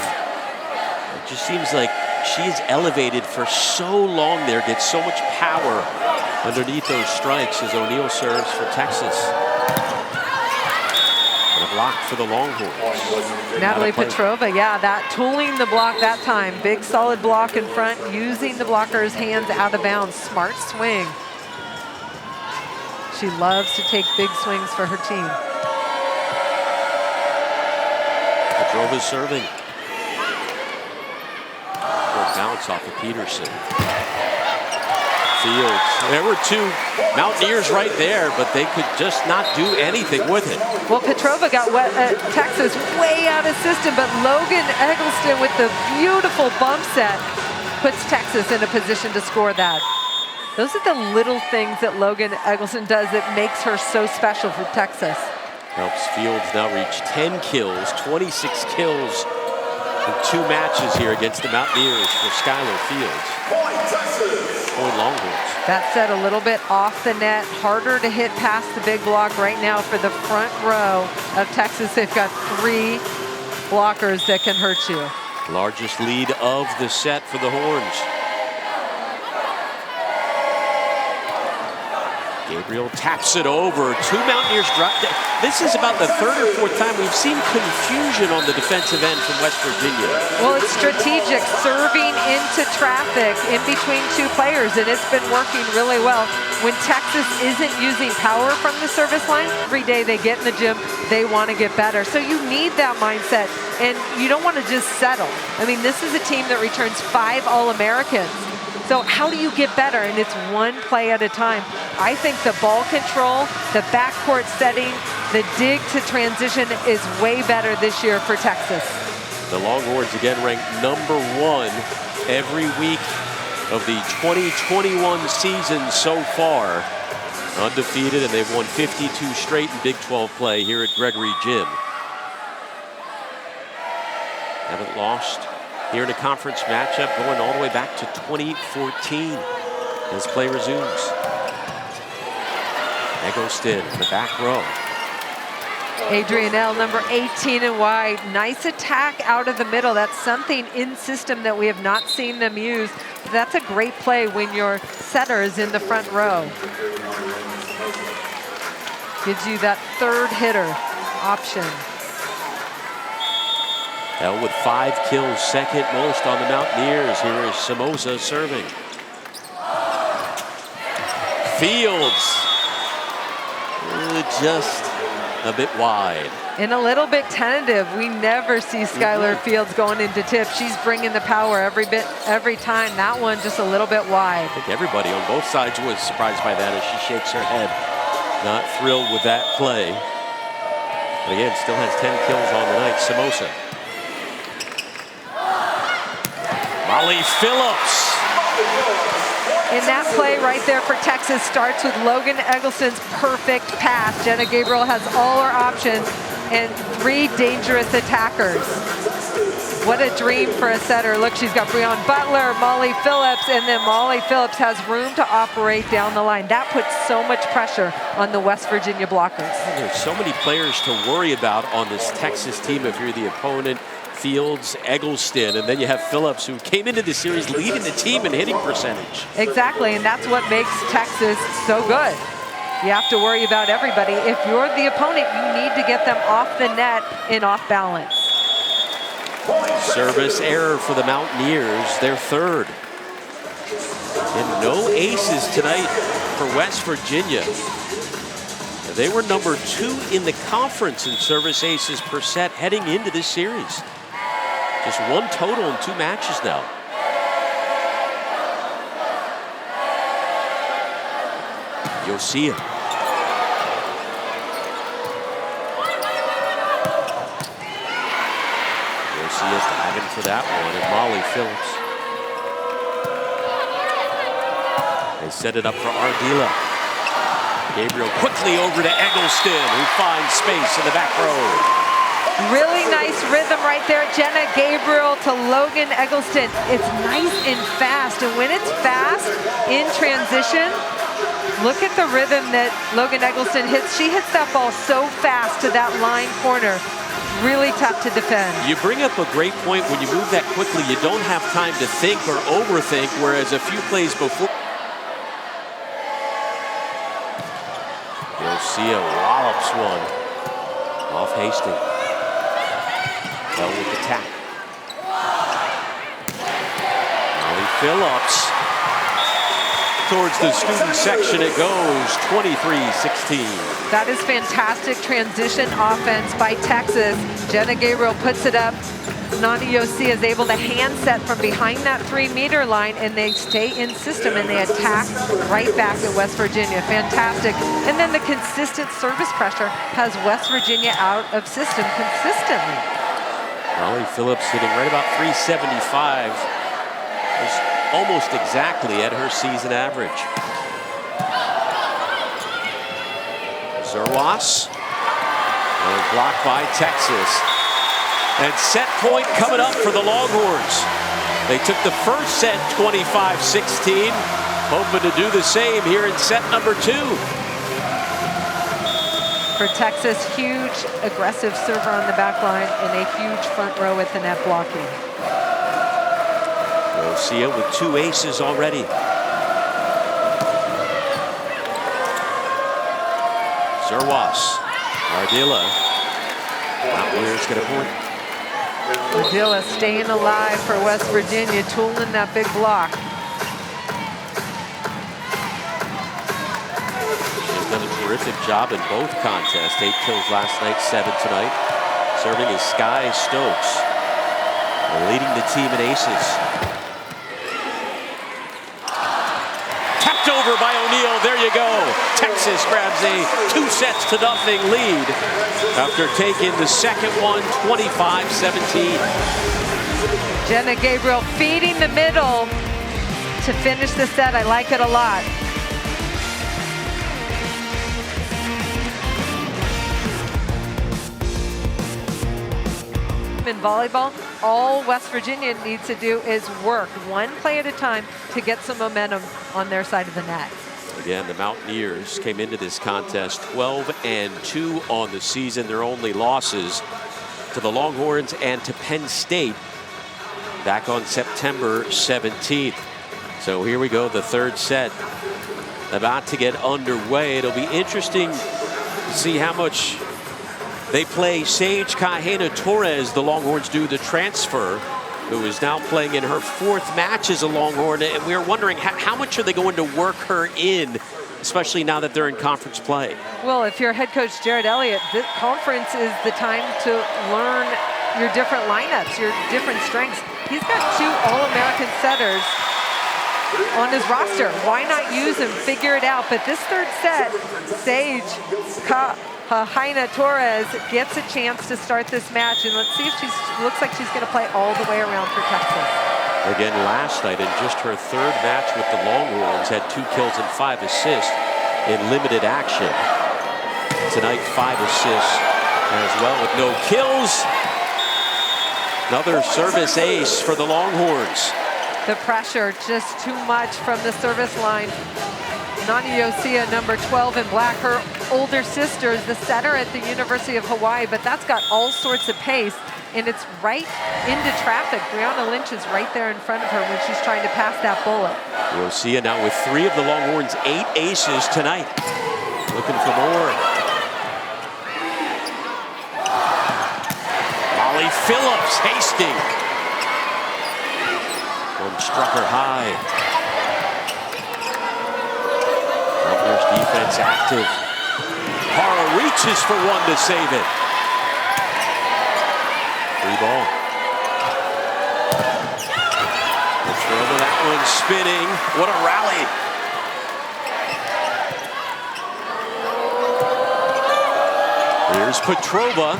It just seems like she's elevated for so long there, gets so much power underneath those strikes as O'Neal serves for Texas. And a block for the Longhorns. Natalie Petrova, yeah, that tooling the block that time. Big solid block in front, using the blocker's hands out of bounds. Smart swing. She loves to take big swings for her team. Petrova's serving. Bounce off of Peterson. Fields. There were two Mountaineers right there, but they could just not do anything with it. Well, Petrova got Texas way out of system, but Logan Eggleston with the beautiful bump set puts Texas in a position to score that. Those are the little things that Logan Eggleston does that makes her so special for Texas. Helps Fields now reach 10 kills, 26 kills in 2 matches here against the Mountaineers for Skylar Fields. Point Longhorns. That said, a little bit off the net, harder to hit past the big block right now for the front row of Texas. They've got 3 blockers that can hurt you. Largest lead of the set for the Horns. Gabriel taps it over. 2 Mountaineers drop. This is about the 3rd or 4th time we've seen confusion on the defensive end from West Virginia. Well, it's strategic, serving into traffic in between 2 players, and it's been working really well. When Texas isn't using power from the service line, every day they get in the gym, they want to get better. So you need that mindset, and you don't want to just settle. I mean, this is a team that returns 5 All-Americans. So how do you get better? And it's one play at a time. I think the ball control, the backcourt setting, the dig to transition is way better this year for Texas. The Longhorns again ranked number 1 every week of the 2021 season so far. Undefeated, and they've won 52 straight in Big 12 play here at Gregory Gym. Haven't lost here in a conference matchup going all the way back to 2014 as play resumes. Eggleston in the back row. Adrian L, number 18 and wide. Nice attack out of the middle. That's something in system that we have not seen them use. That's a great play when your setter is in the front row. Gives you that 3rd hitter option. L with 5 kills, 2nd most on the Mountaineers. Here is Somoza serving. Fields. Just a bit wide. And a little bit tentative. We never see Skylar Fields going into tip. She's bringing the power every time. That one just a little bit wide. I think everybody on both sides was surprised by that as she shakes her head. Not thrilled with that play. But again, still has 10 kills on the night. Somoza. Molly Phillips. And that play right there for Texas starts with Logan Eggleston's perfect pass. Jenna Gabriel has all her options and 3 dangerous attackers. What a dream for a setter. Look, she's got Breon Butler, Molly Phillips, and then Molly Phillips has room to operate down the line. That puts so much pressure on the West Virginia blockers. There's so many players to worry about on this Texas team if you're the opponent. Fields, Eggleston, and then you have Phillips, who came into the series leading the team in hitting percentage. Exactly, and that's what makes Texas so good. You have to worry about everybody. If you're the opponent, you need to get them off the net and off balance. Service error for the Mountaineers, their third. And no aces tonight for West Virginia. They were number 2 in the conference in service aces per set heading into this series. Just one total in 2 matches now. Yosia. Yosia's diving for that one, and Molly Phillips. They set it up for Ardila. Gabriel quickly over to Eggleston, who finds space in the back row. Really nice rhythm right there. Jenna Gabriel to Logan Eggleston. It's nice and fast. And when it's fast in transition, look at the rhythm that Logan Eggleston hits. She hits that ball so fast to that line corner. Really tough to defend. You bring up a great point. When you move that quickly, you don't have time to think or overthink, whereas a few plays before. Yosia wallops one off Hastings. Well, with the tap. Molly Phillips. Towards the student section it goes, 23-16. That is fantastic transition offense by Texas. Jenna Gabriel puts it up. Nani Yosia is able to hand set from behind that 3-meter line, and they stay in system and they attack right back at West Virginia. Fantastic. And then the consistent service pressure has West Virginia out of system consistently. Molly Phillips hitting right about 375. Was almost exactly at her season average. Zerwas. And blocked by Texas. And set point coming up for the Longhorns. They took the first set 25-16. Hoping to do the same here in set number 2. For Texas, huge aggressive server on the back line and a huge front row at the net blocking. Yosia with 2 aces already. Zerwas. Ardila. Mountaineers get a point. Ardila staying alive for West Virginia, tooling that big block. Done a terrific job in both contests. 8 kills last night, 7 tonight. Serving is Sky Stokes, leading the team in aces. Tapped over by O'Neal. There you go. Texas grabs a 2-0 lead after taking the second one, 25-17. Jenna Gabriel feeding the middle to finish the set. I like it a lot. In volleyball, all West Virginia needs to do is work one play at a time to get some momentum on their side of the net. Again, the Mountaineers came into this contest 12-2 on the season. Their only losses to the Longhorns and to Penn State back on September 17th. So here we go, the third set about to get underway. It'll be interesting to see how much they play Sage Kahena-Torres. The Longhorns do, the transfer, who is now playing in her 4th match as a Longhorn. And we're wondering how much are they going to work her in, especially now that they're in conference play? Well, if you're head coach Jared Elliott, this conference is the time to learn your different lineups, your different strengths. He's got 2 All-American setters on his roster. Why not use them? Figure it out. But this third set, Sage Kahena-Torres gets a chance to start this match, and let's see if looks like she's going to play all the way around for Texas. Again, last night in just her 3rd match with the Longhorns, had 2 kills and 5 assists in limited action. Tonight, 5 assists as well with no kills. Another service ace for the Longhorns. The pressure just too much from the service line. Nani Yosia, number 12 in black, her older sister is the setter at the University of Hawaii, but that's got all sorts of pace, and it's right into traffic. Brianna Lynch is right there in front of her when she's trying to pass that bullet. Yosia now with 3 of the Longhorns' 8 aces tonight. Looking for more. Molly Phillips, Hastings. One struck her high. Mountaineers defense active. Hara reaches for one to save it. Free ball. Petrova, that one spinning. What a rally. Here's Petrova.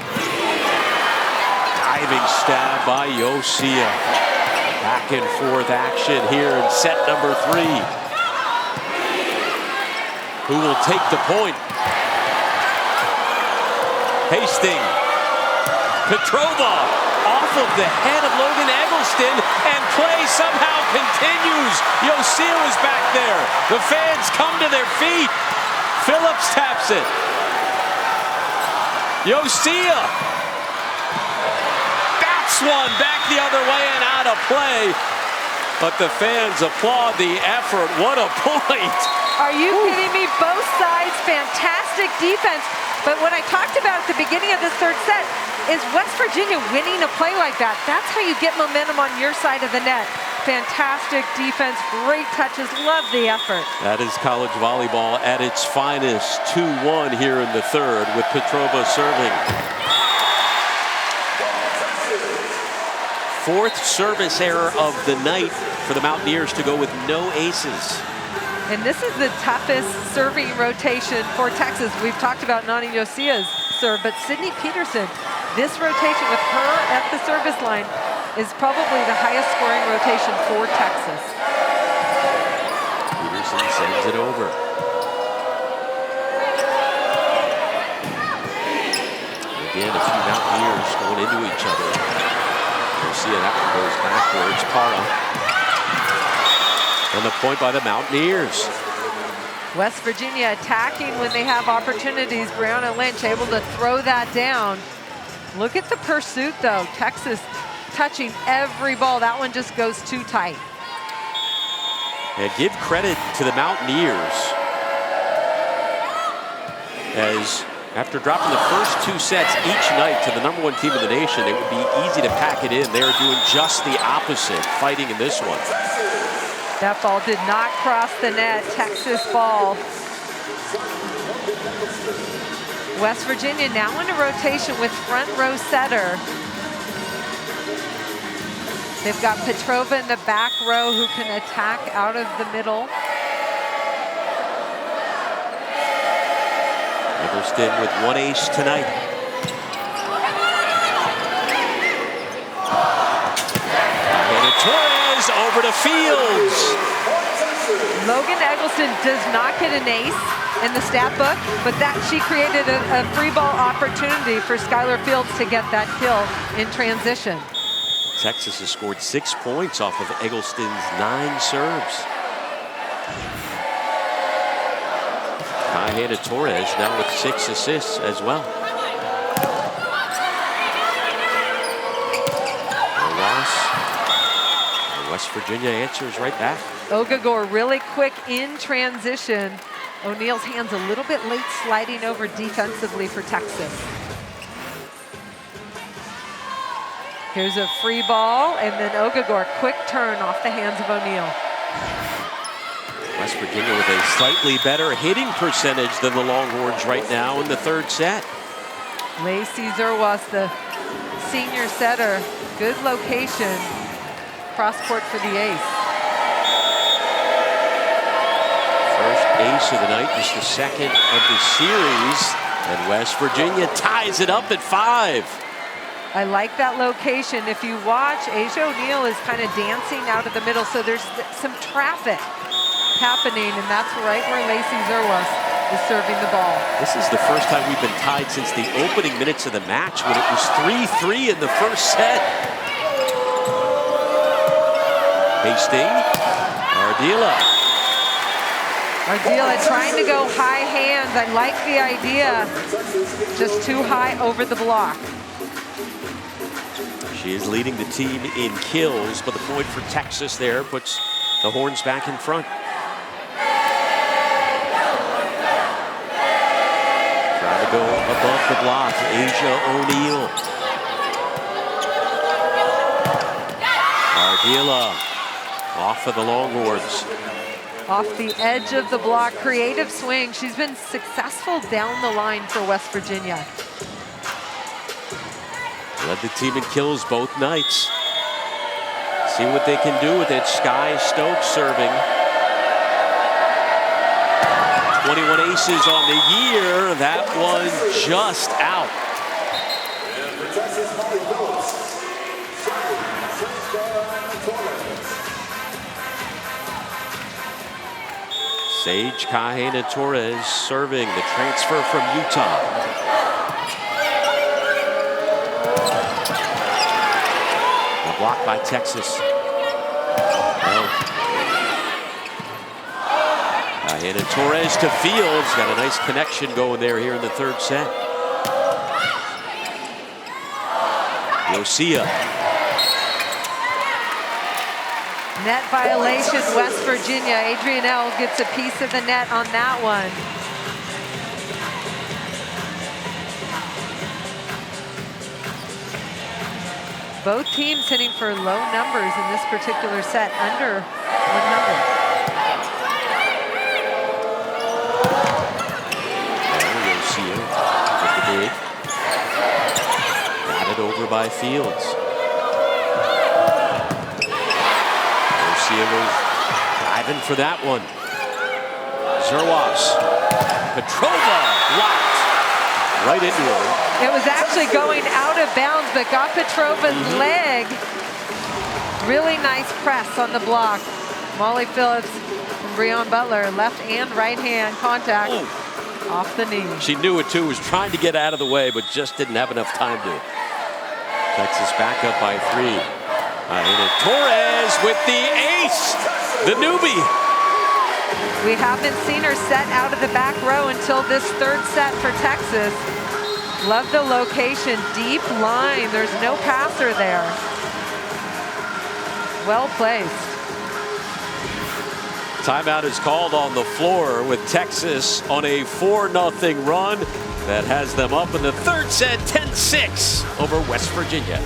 Diving stab by Yosia. Back and forth action here in set number 3. Who will take the point? Hastings. Petrova off of the head of Logan Eggleston, and play somehow continues. Yosia is back there. The fans come to their feet. Phillips taps it. Yosia bats one back the other way and out of play. But the fans applaud the effort. What a point. Are you kidding me? Both sides, fantastic defense. But what I talked about at the beginning of this third set is West Virginia winning a play like that. That's how you get momentum on your side of the net. Fantastic defense, great touches, love the effort. That is college volleyball at its finest. 2-1 here in the third with Petrova serving. Fourth service error of the night for the Mountaineers to go with no aces. And this is the toughest serving rotation for Texas. We've talked about Nani Yosia's serve, but Sydney Peterson, this rotation with her at the service line is probably the highest scoring rotation for Texas. Peterson sends it over. Again, a few Mountaineers going into each other. Yosia, that one goes backwards. Para. And the point by the Mountaineers. West Virginia attacking when they have opportunities. Brianna Lynch able to throw that down. Look at the pursuit though. Texas touching every ball. That one just goes too tight. And give credit to the Mountaineers, as after dropping the first 2 sets each night to the #1 team in the nation, it would be easy to pack it in. They're doing just the opposite, fighting in this one. That ball did not cross the net. Texas ball. West Virginia now in a rotation with front row setter. They've got Petrova in the back row who can attack out of the middle. Eggleston with 1 ace tonight. And Torres over to Fields. Logan Eggleston does not get an ace in the stat book, but that she created a free ball opportunity for Skylar Fields to get that kill in transition. Texas has scored 6 points off of Eggleston's 9 serves. High-handed Torres now with 6 assists as well. And West Virginia answers right back. Ogagor really quick in transition. O'Neal's hands a little bit late sliding over defensively for Texas. Here's a free ball, and then Ogagor, quick turn off the hands of O'Neal. West Virginia with a slightly better hitting percentage than the Longhorns right now in the third set. Lacey Zerwas, the senior setter, good location. Cross court for the ace. First ace of the night, just the second of the series. And West Virginia ties it up at 5. I like that location. If you watch, Asia O'Neal is kind of dancing out of the middle, so there's some traffic happening, and that's right where Lacey Zerwas is serving the ball. This is the first time we've been tied since the opening minutes of the match when it was 3-3 in the first set. Hastings, Ardila. Ardila trying to go high hands. I like the idea. Just too high over the block. She is leading the team in kills, but the point for Texas there puts the Horns back in front. Trying to go above the block, Asia O'Neal. Ardila off of the Longhorns. Off the edge of the block, creative swing. She's been successful down the line for West Virginia. Led the team in kills both nights. See what they can do with it. Sky Stokes serving. 21 aces on the year. That one just out. Sage Kahena-Torres serving, the transfer from Utah. A block by Texas. Kahena-Torres to Fields. Got a nice connection going there here in the third set. Yosia. Net violation, West Virginia. Adrianelle gets a piece of the net on that one. Both teams hitting for low numbers in this particular set, under 100. Yosia with the dig. Got it over by Fields. Goes diving for that one. Zerwas. Petrova blocked right into her. It was actually going out of bounds, but got Petrova's leg. Really nice press on the block. Molly Phillips and Breon Butler, left and right hand contact off the knee. She knew it too, was trying to get out of the way, but just didn't have enough time to. Texas back up by 3. Torres with the ace, the newbie. We haven't seen her set out of the back row until this third set for Texas. Love the location, deep line. There's no passer there. Well placed. Timeout is called on the floor with Texas on a 4-0 run that has them up in the third set, 10-6 over West Virginia.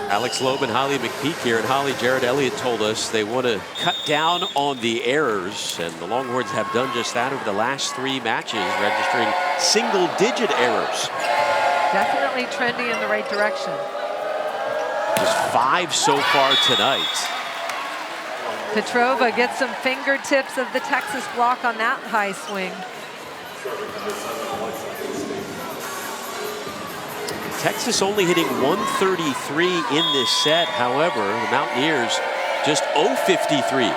Alex Loeb and Holly McPeak here. And Holly, Jared Elliott told us they want to cut down on the errors. And the Longhorns have done just that over the last 3 matches, registering single-digit errors. Definitely trending in the right direction. Just 5 so far tonight. Petrova gets some fingertips of the Texas block on that high swing. Texas only hitting 133 in this set. However, the Mountaineers just 0-53.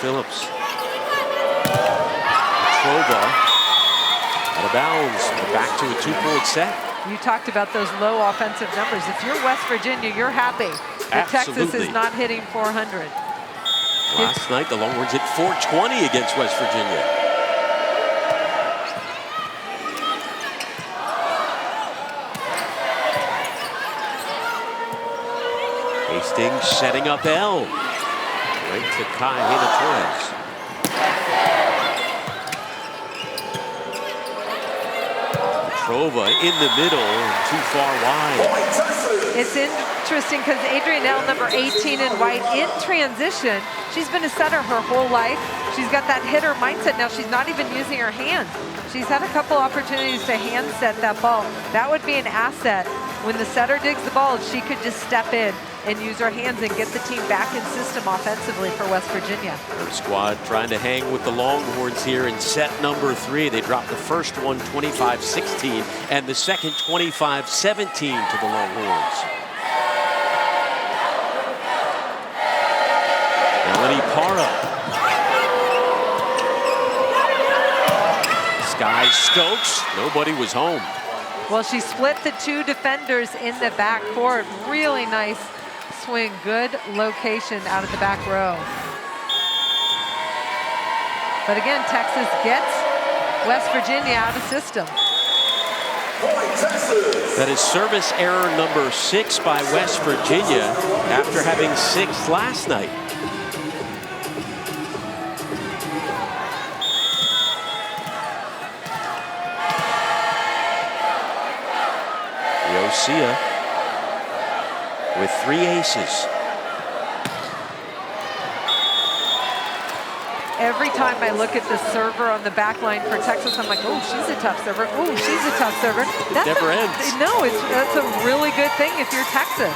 Phillips. Petrova out of bounds. Back to a 2-point set. You talked about those low offensive numbers. If you're West Virginia, you're happy that Texas is not hitting 400. Last night, the Longhorns hit 420 against West Virginia. Hastings setting up L. Right to Kahena-Torres. Petrova in the middle and too far wide. It's interesting because Adrianelle, number 18 in white, in transition. She's been a setter her whole life. She's got that hitter mindset now. She's not even using her hands. She's had a couple opportunities to hand set that ball. That would be an asset. When the setter digs the ball, she could just step in and use her hands and get the team back in system offensively for West Virginia. Her squad trying to hang with the Longhorns here in set number 3. They dropped the first one 25-16 and the second 25-17 to the Longhorns. Melanie Parra. Sky Stokes, nobody was home. Well, she split the 2 defenders in the backcourt. Really nice swing, good location out of the back row. But again, Texas gets West Virginia out of system. That is service error number 6 by West Virginia after having 6 last night. Yosia with 3 aces. Every time I look at the server on the back line for Texas, I'm like, oh, she's a tough server. Oh, she's a tough server. It never ends. No, that's a really good thing if you're Texas.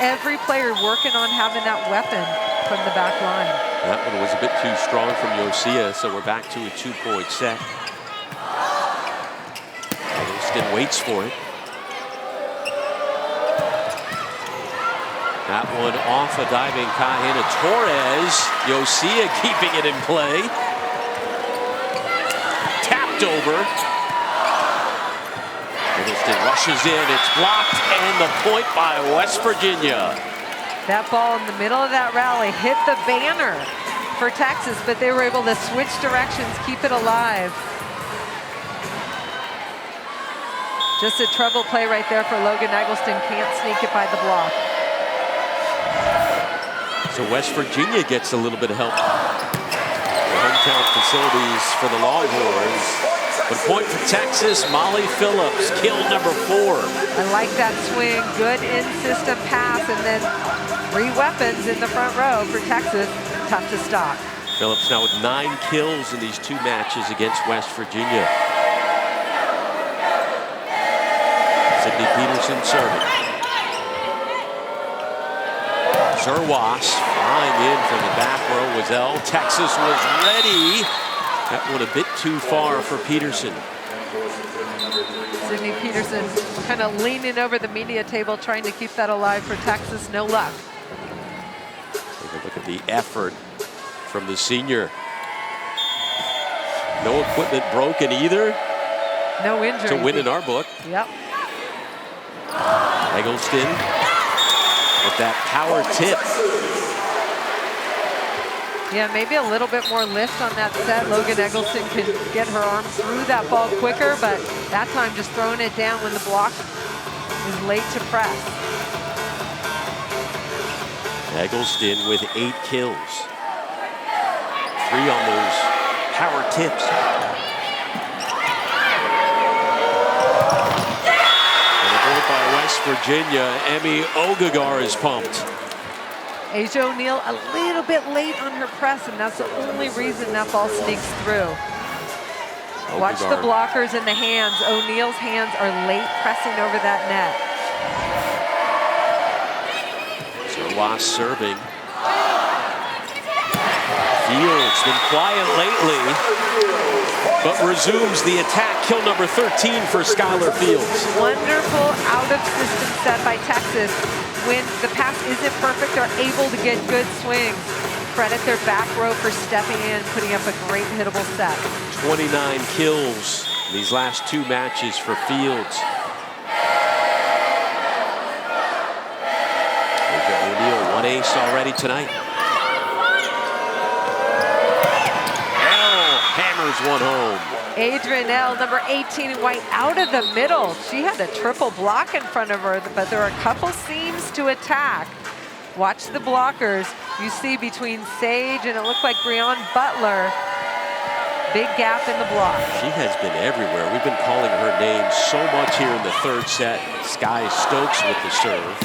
Every player working on having that weapon from the back line. That one was a bit too strong from Yosia, so we're back to a 2-point set. Eggleston waits for it. That one off a diving Kahena Torres. Yosia keeping it in play. Tapped over. Eggleston rushes in. It's blocked, and the point by West Virginia. That ball in the middle of that rally hit the banner for Texas, but they were able to switch directions, keep it alive. Just a trouble play right there for Logan Eggleston. Can't sneak it by the block. So West Virginia gets a little bit of help. The hometown facilities for the Longhorns. But point for Texas, Molly Phillips, kill number 4. I like that swing, good in-system pass, and then 3 weapons in the front row for Texas. Tough to stop. Phillips now with 9 kills in these 2 matches against West Virginia. Sydney Peterson serving. Zerwas flying in from the back row was L. Texas was ready. That one a bit too far for Peterson. Sydney Peterson kind of leaning over the media table, trying to keep that alive for Texas. No luck. Take a look at the effort from the senior. No equipment broken either. No injury. To win in our book. Yep. Eggleston with that power tip. Yeah, maybe a little bit more lift on that set. Logan Eggleston can get her arm through that ball quicker, but that time just throwing it down when the block is late to press. Eggleston with 8 kills. 3 on those power tips. And a point by West Virginia. Emmy Ogagar is pumped. Asia O'Neal a little bit late on her press, and that's the only reason that ball sneaks through. Ogagar. Watch the blockers in the hands. O'Neal's hands are late pressing over that net. Zerwas serving. Fields been quiet lately, but resumes the attack. Kill number 13 for Skylar Fields. Wonderful out-of-system set by Texas. When the pass isn't perfect, they're able to get good swings. Credit their back row for stepping in, putting up a great hittable set. 29 kills in these last 2 matches for Fields. Asia O'Neal, 1 ace already tonight. Hammers one home. Adrian L, number 18 in white, out of the middle. She had a triple block in front of her, but there are a couple seams to attack. Watch the blockers. You see between Sage and it looked like Breon Butler. Big gap in the block. She has been everywhere. We've been calling her name so much here in the 3rd set. Sky Stokes with the serve.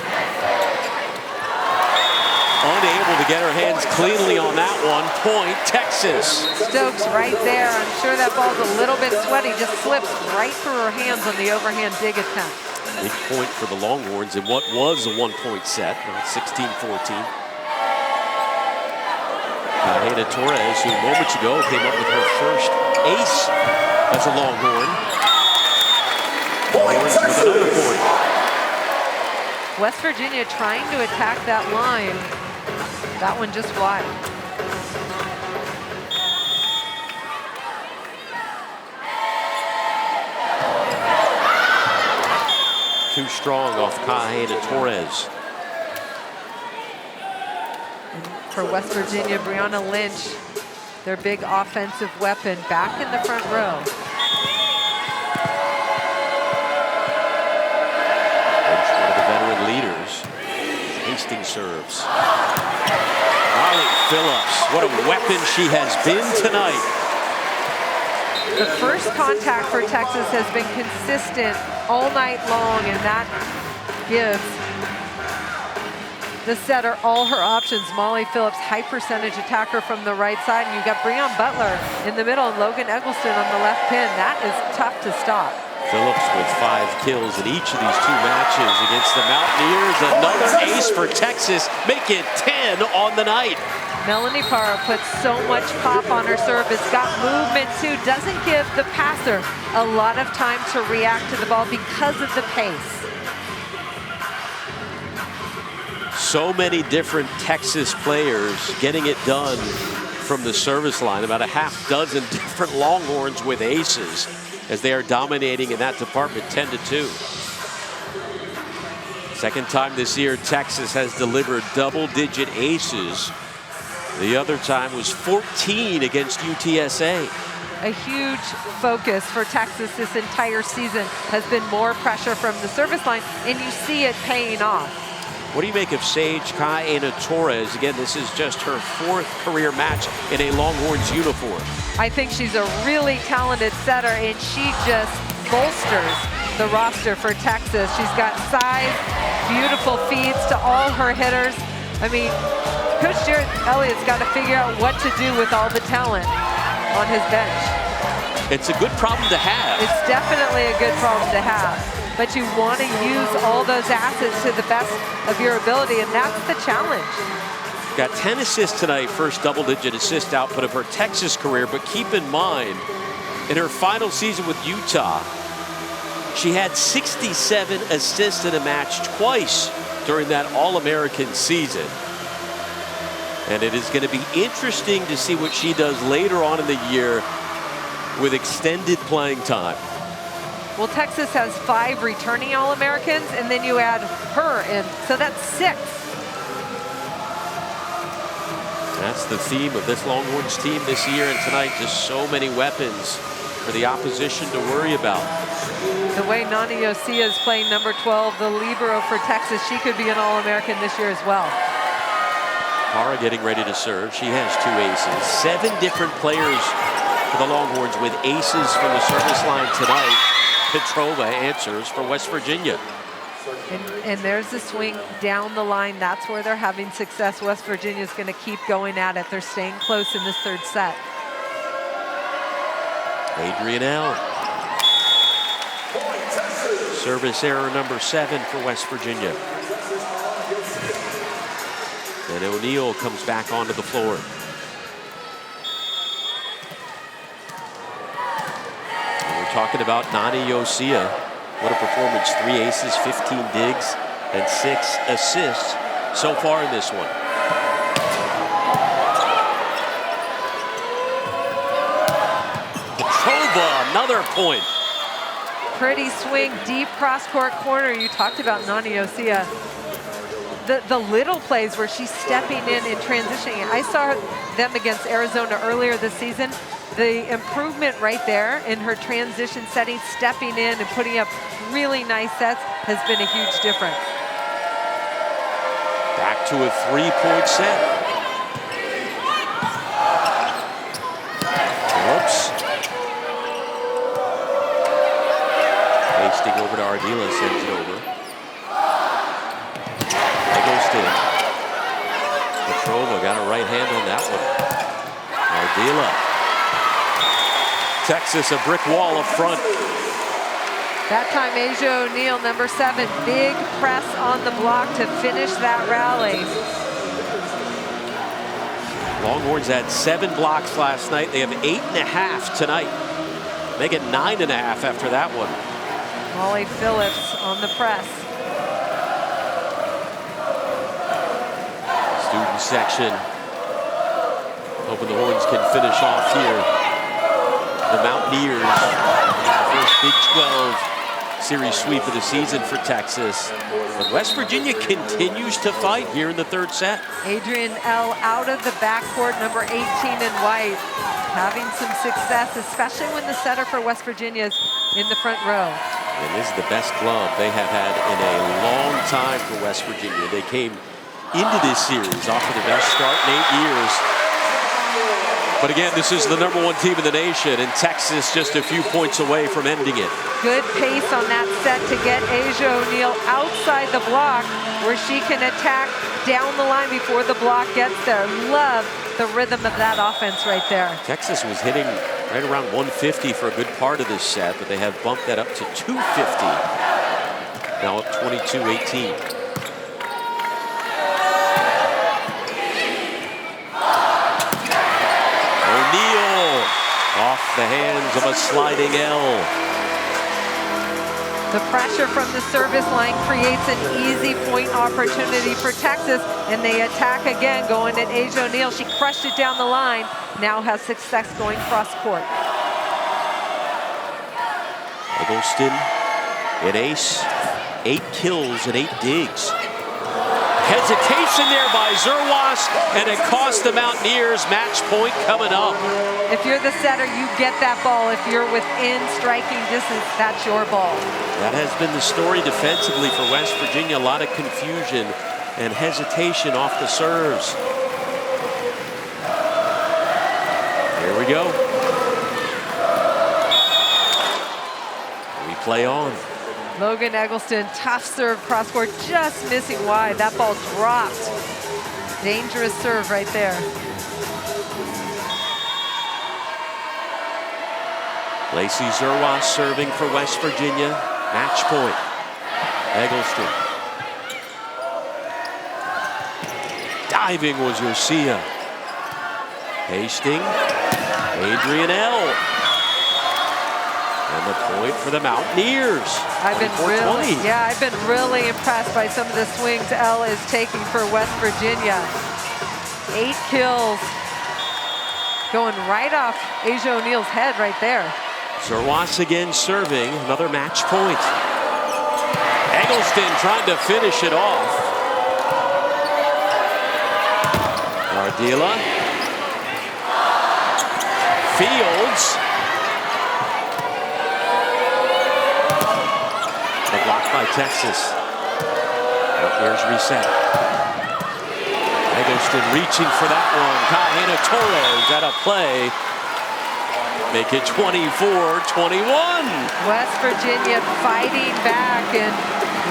Unable to get her hands cleanly on that one. Point, Texas. Stokes right there. I'm sure that ball's a little bit sweaty. Just slips right through her hands on the overhand dig attempt. Big point for the Longhorns in what was a 1-point set, 16-14. Kahena Torres, who moments ago came up with her first ace as a Longhorn. Longhorns with another point. West Virginia trying to attack that line. That one just wide. Too strong off Kahena Torres. And for West Virginia, Brianna Lynch, their big offensive weapon, back in the front row. Lynch, one of the veteran leaders. Hastings serves. Molly Phillips, what a weapon she has been tonight. The first contact for Texas has been consistent all night long, and that gives the setter all her options. Molly Phillips, high percentage attacker from the right side, and you got Breon Butler in the middle and Logan Eggleston on the left pin. That is tough to stop. Phillips with 5 kills in each of these 2 matches against the Mountaineers. Another ace for Texas, make it 10 on the night. Melanie Parra puts so much pop on her serve. It's got movement too. Doesn't give the passer a lot of time to react to the ball because of the pace. So many different Texas players getting it done from the service line. About a half dozen different Longhorns with aces as they are dominating in that department 10-2. Second time this year Texas has delivered double-digit aces. The other time was 14 against UTSA. A huge focus for Texas this entire season has been more pressure from the service line, and you see it paying off. What do you make of Sage Kaena Torres? Again, this is just her 4th career match in a Longhorns uniform. I think she's a really talented setter, and she just bolsters the roster for Texas. She's got size, beautiful feeds to all her hitters. I mean, Coach Jared Elliott's got to figure out what to do with all the talent on his bench. It's a good problem to have. It's definitely a good problem to have. But you want to use all those assets to the best of your ability, and that's the challenge. Got 10 assists tonight, first double-digit assist output of her Texas career, but keep in mind, in her final season with Utah, she had 67 assists in a match twice during that All-American season. And it is going to be interesting to see what she does later on in the year with extended playing time. Well, Texas has 5 returning All-Americans, and then you add her in, so that's 6. That's the theme of this Longhorns team this year, and tonight just so many weapons for the opposition to worry about. The way Nani Yosia is playing number 12, the libero for Texas, she could be an All-American this year as well. Parra getting ready to serve. She has 2 aces. 7 different players for the Longhorns with aces from the service line tonight. Petrova answers for West Virginia. And there's the swing down the line. That's where they're having success. West Virginia's going to keep going at it. They're staying close in this 3rd set. Adrian L. Service error number 7 for West Virginia. And O'Neal comes back onto the floor. And we're talking about Nani Yosia. What a performance. 3 aces, 15 digs, and 6 assists so far in this one. Petrova, another point. Pretty swing, deep cross-court corner. You talked about Nani Yosia. The little plays where she's stepping in and transitioning. I saw them against Arizona earlier this season. The improvement right there in her transition setting, stepping in and putting up really nice sets has been a huge difference. Back to a 3-point set. Whoops. Pasting over to Ardila, sends it over. Eggleston. Petrova got a right hand on that one. Ardila. Texas, a brick wall up front. That time, Asia O'Neal, number 7, big press on the block to finish that rally. Longhorns had 7 blocks last night. They have 8.5 tonight. They get 9.5 after that one. Molly Phillips on the press. Student section. Hoping the Horns can finish off here. The Mountaineers, the first Big 12 series sweep of the season for Texas. But West Virginia continues to fight here in the 3rd set. Adrian L. out of the backcourt, number 18 in white, having some success, especially when the setter for West Virginia is in the front row. And this is the best glove they have had in a long time for West Virginia. They came into this series off of the best start in 8 years. But again, this is the #1 team in the nation, and Texas just a few points away from ending it. Good pace on that set to get Asia O'Neal outside the block where she can attack down the line before the block gets there. Love the rhythm of that offense right there. Texas was hitting right around 150 for a good part of this set, but they have bumped that up to 250. Now up 22-18. O'Neal off the hands of a sliding L. The pressure from the service line creates an easy point opportunity for Texas, and they attack again, going at Asia O'Neal. She crushed it down the line, now has success going cross court. Eggleston, an ace, 8 kills and 8 digs. Hesitation there by Zerwas, and it cost the Mountaineers. Match point coming up. If you're the setter, you get that ball. If you're within striking distance, that's your ball. That has been the story defensively for West Virginia. A lot of confusion and hesitation off the serves. Here we go. We play on. Logan Eggleston, tough serve cross court, just missing wide. That ball dropped. Dangerous serve right there. Lacey Zerwas serving for West Virginia. Match point. Eggleston. Diving was Garcia. Hasting. Adrian L. And the point for the Mountaineers. I've been really impressed by some of the swings L is taking for West Virginia. 8 kills. Going right off Asia O'Neal's head right there. Zerwas again serving, another match point. Eggleston trying to finish it off. Ardila. Fields. The block by Texas. Here's reset. Eggleston reaching for that one. Kahena Torres out of play. Make it 24-21. West Virginia fighting back, and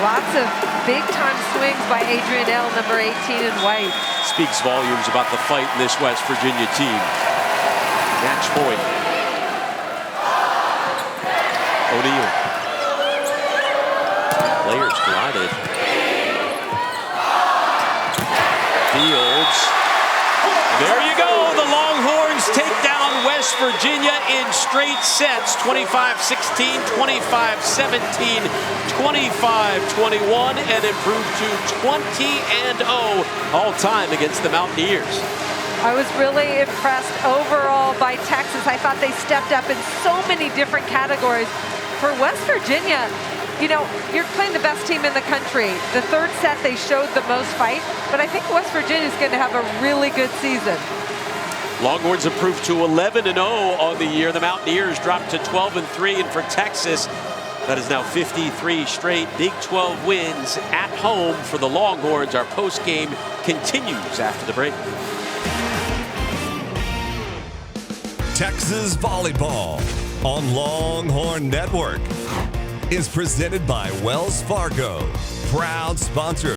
lots of big-time swings by Adrian L, number 18 in white. Speaks volumes about the fight in this West Virginia team. Match point. O'Neal. Players collided. Fields. There you go. The Longhorns take down West Virginia in straight sets. 25-16, 25-17, 25-21, and improve to 20-0 all time against the Mountaineers. I was really impressed overall by Texas. I thought they stepped up in so many different categories. For West Virginia, you know, you're playing the best team in the country. The third set, they showed the most fight, but I think West Virginia is going to have a really good season. Longhorns improved to 11-0 on the year. The Mountaineers dropped to 12-3, and for Texas, that is now 53 straight Big 12 wins at home for the Longhorns. Our post-game continues after the break. Texas Volleyball on Longhorn Network is presented by Wells Fargo, proud sponsor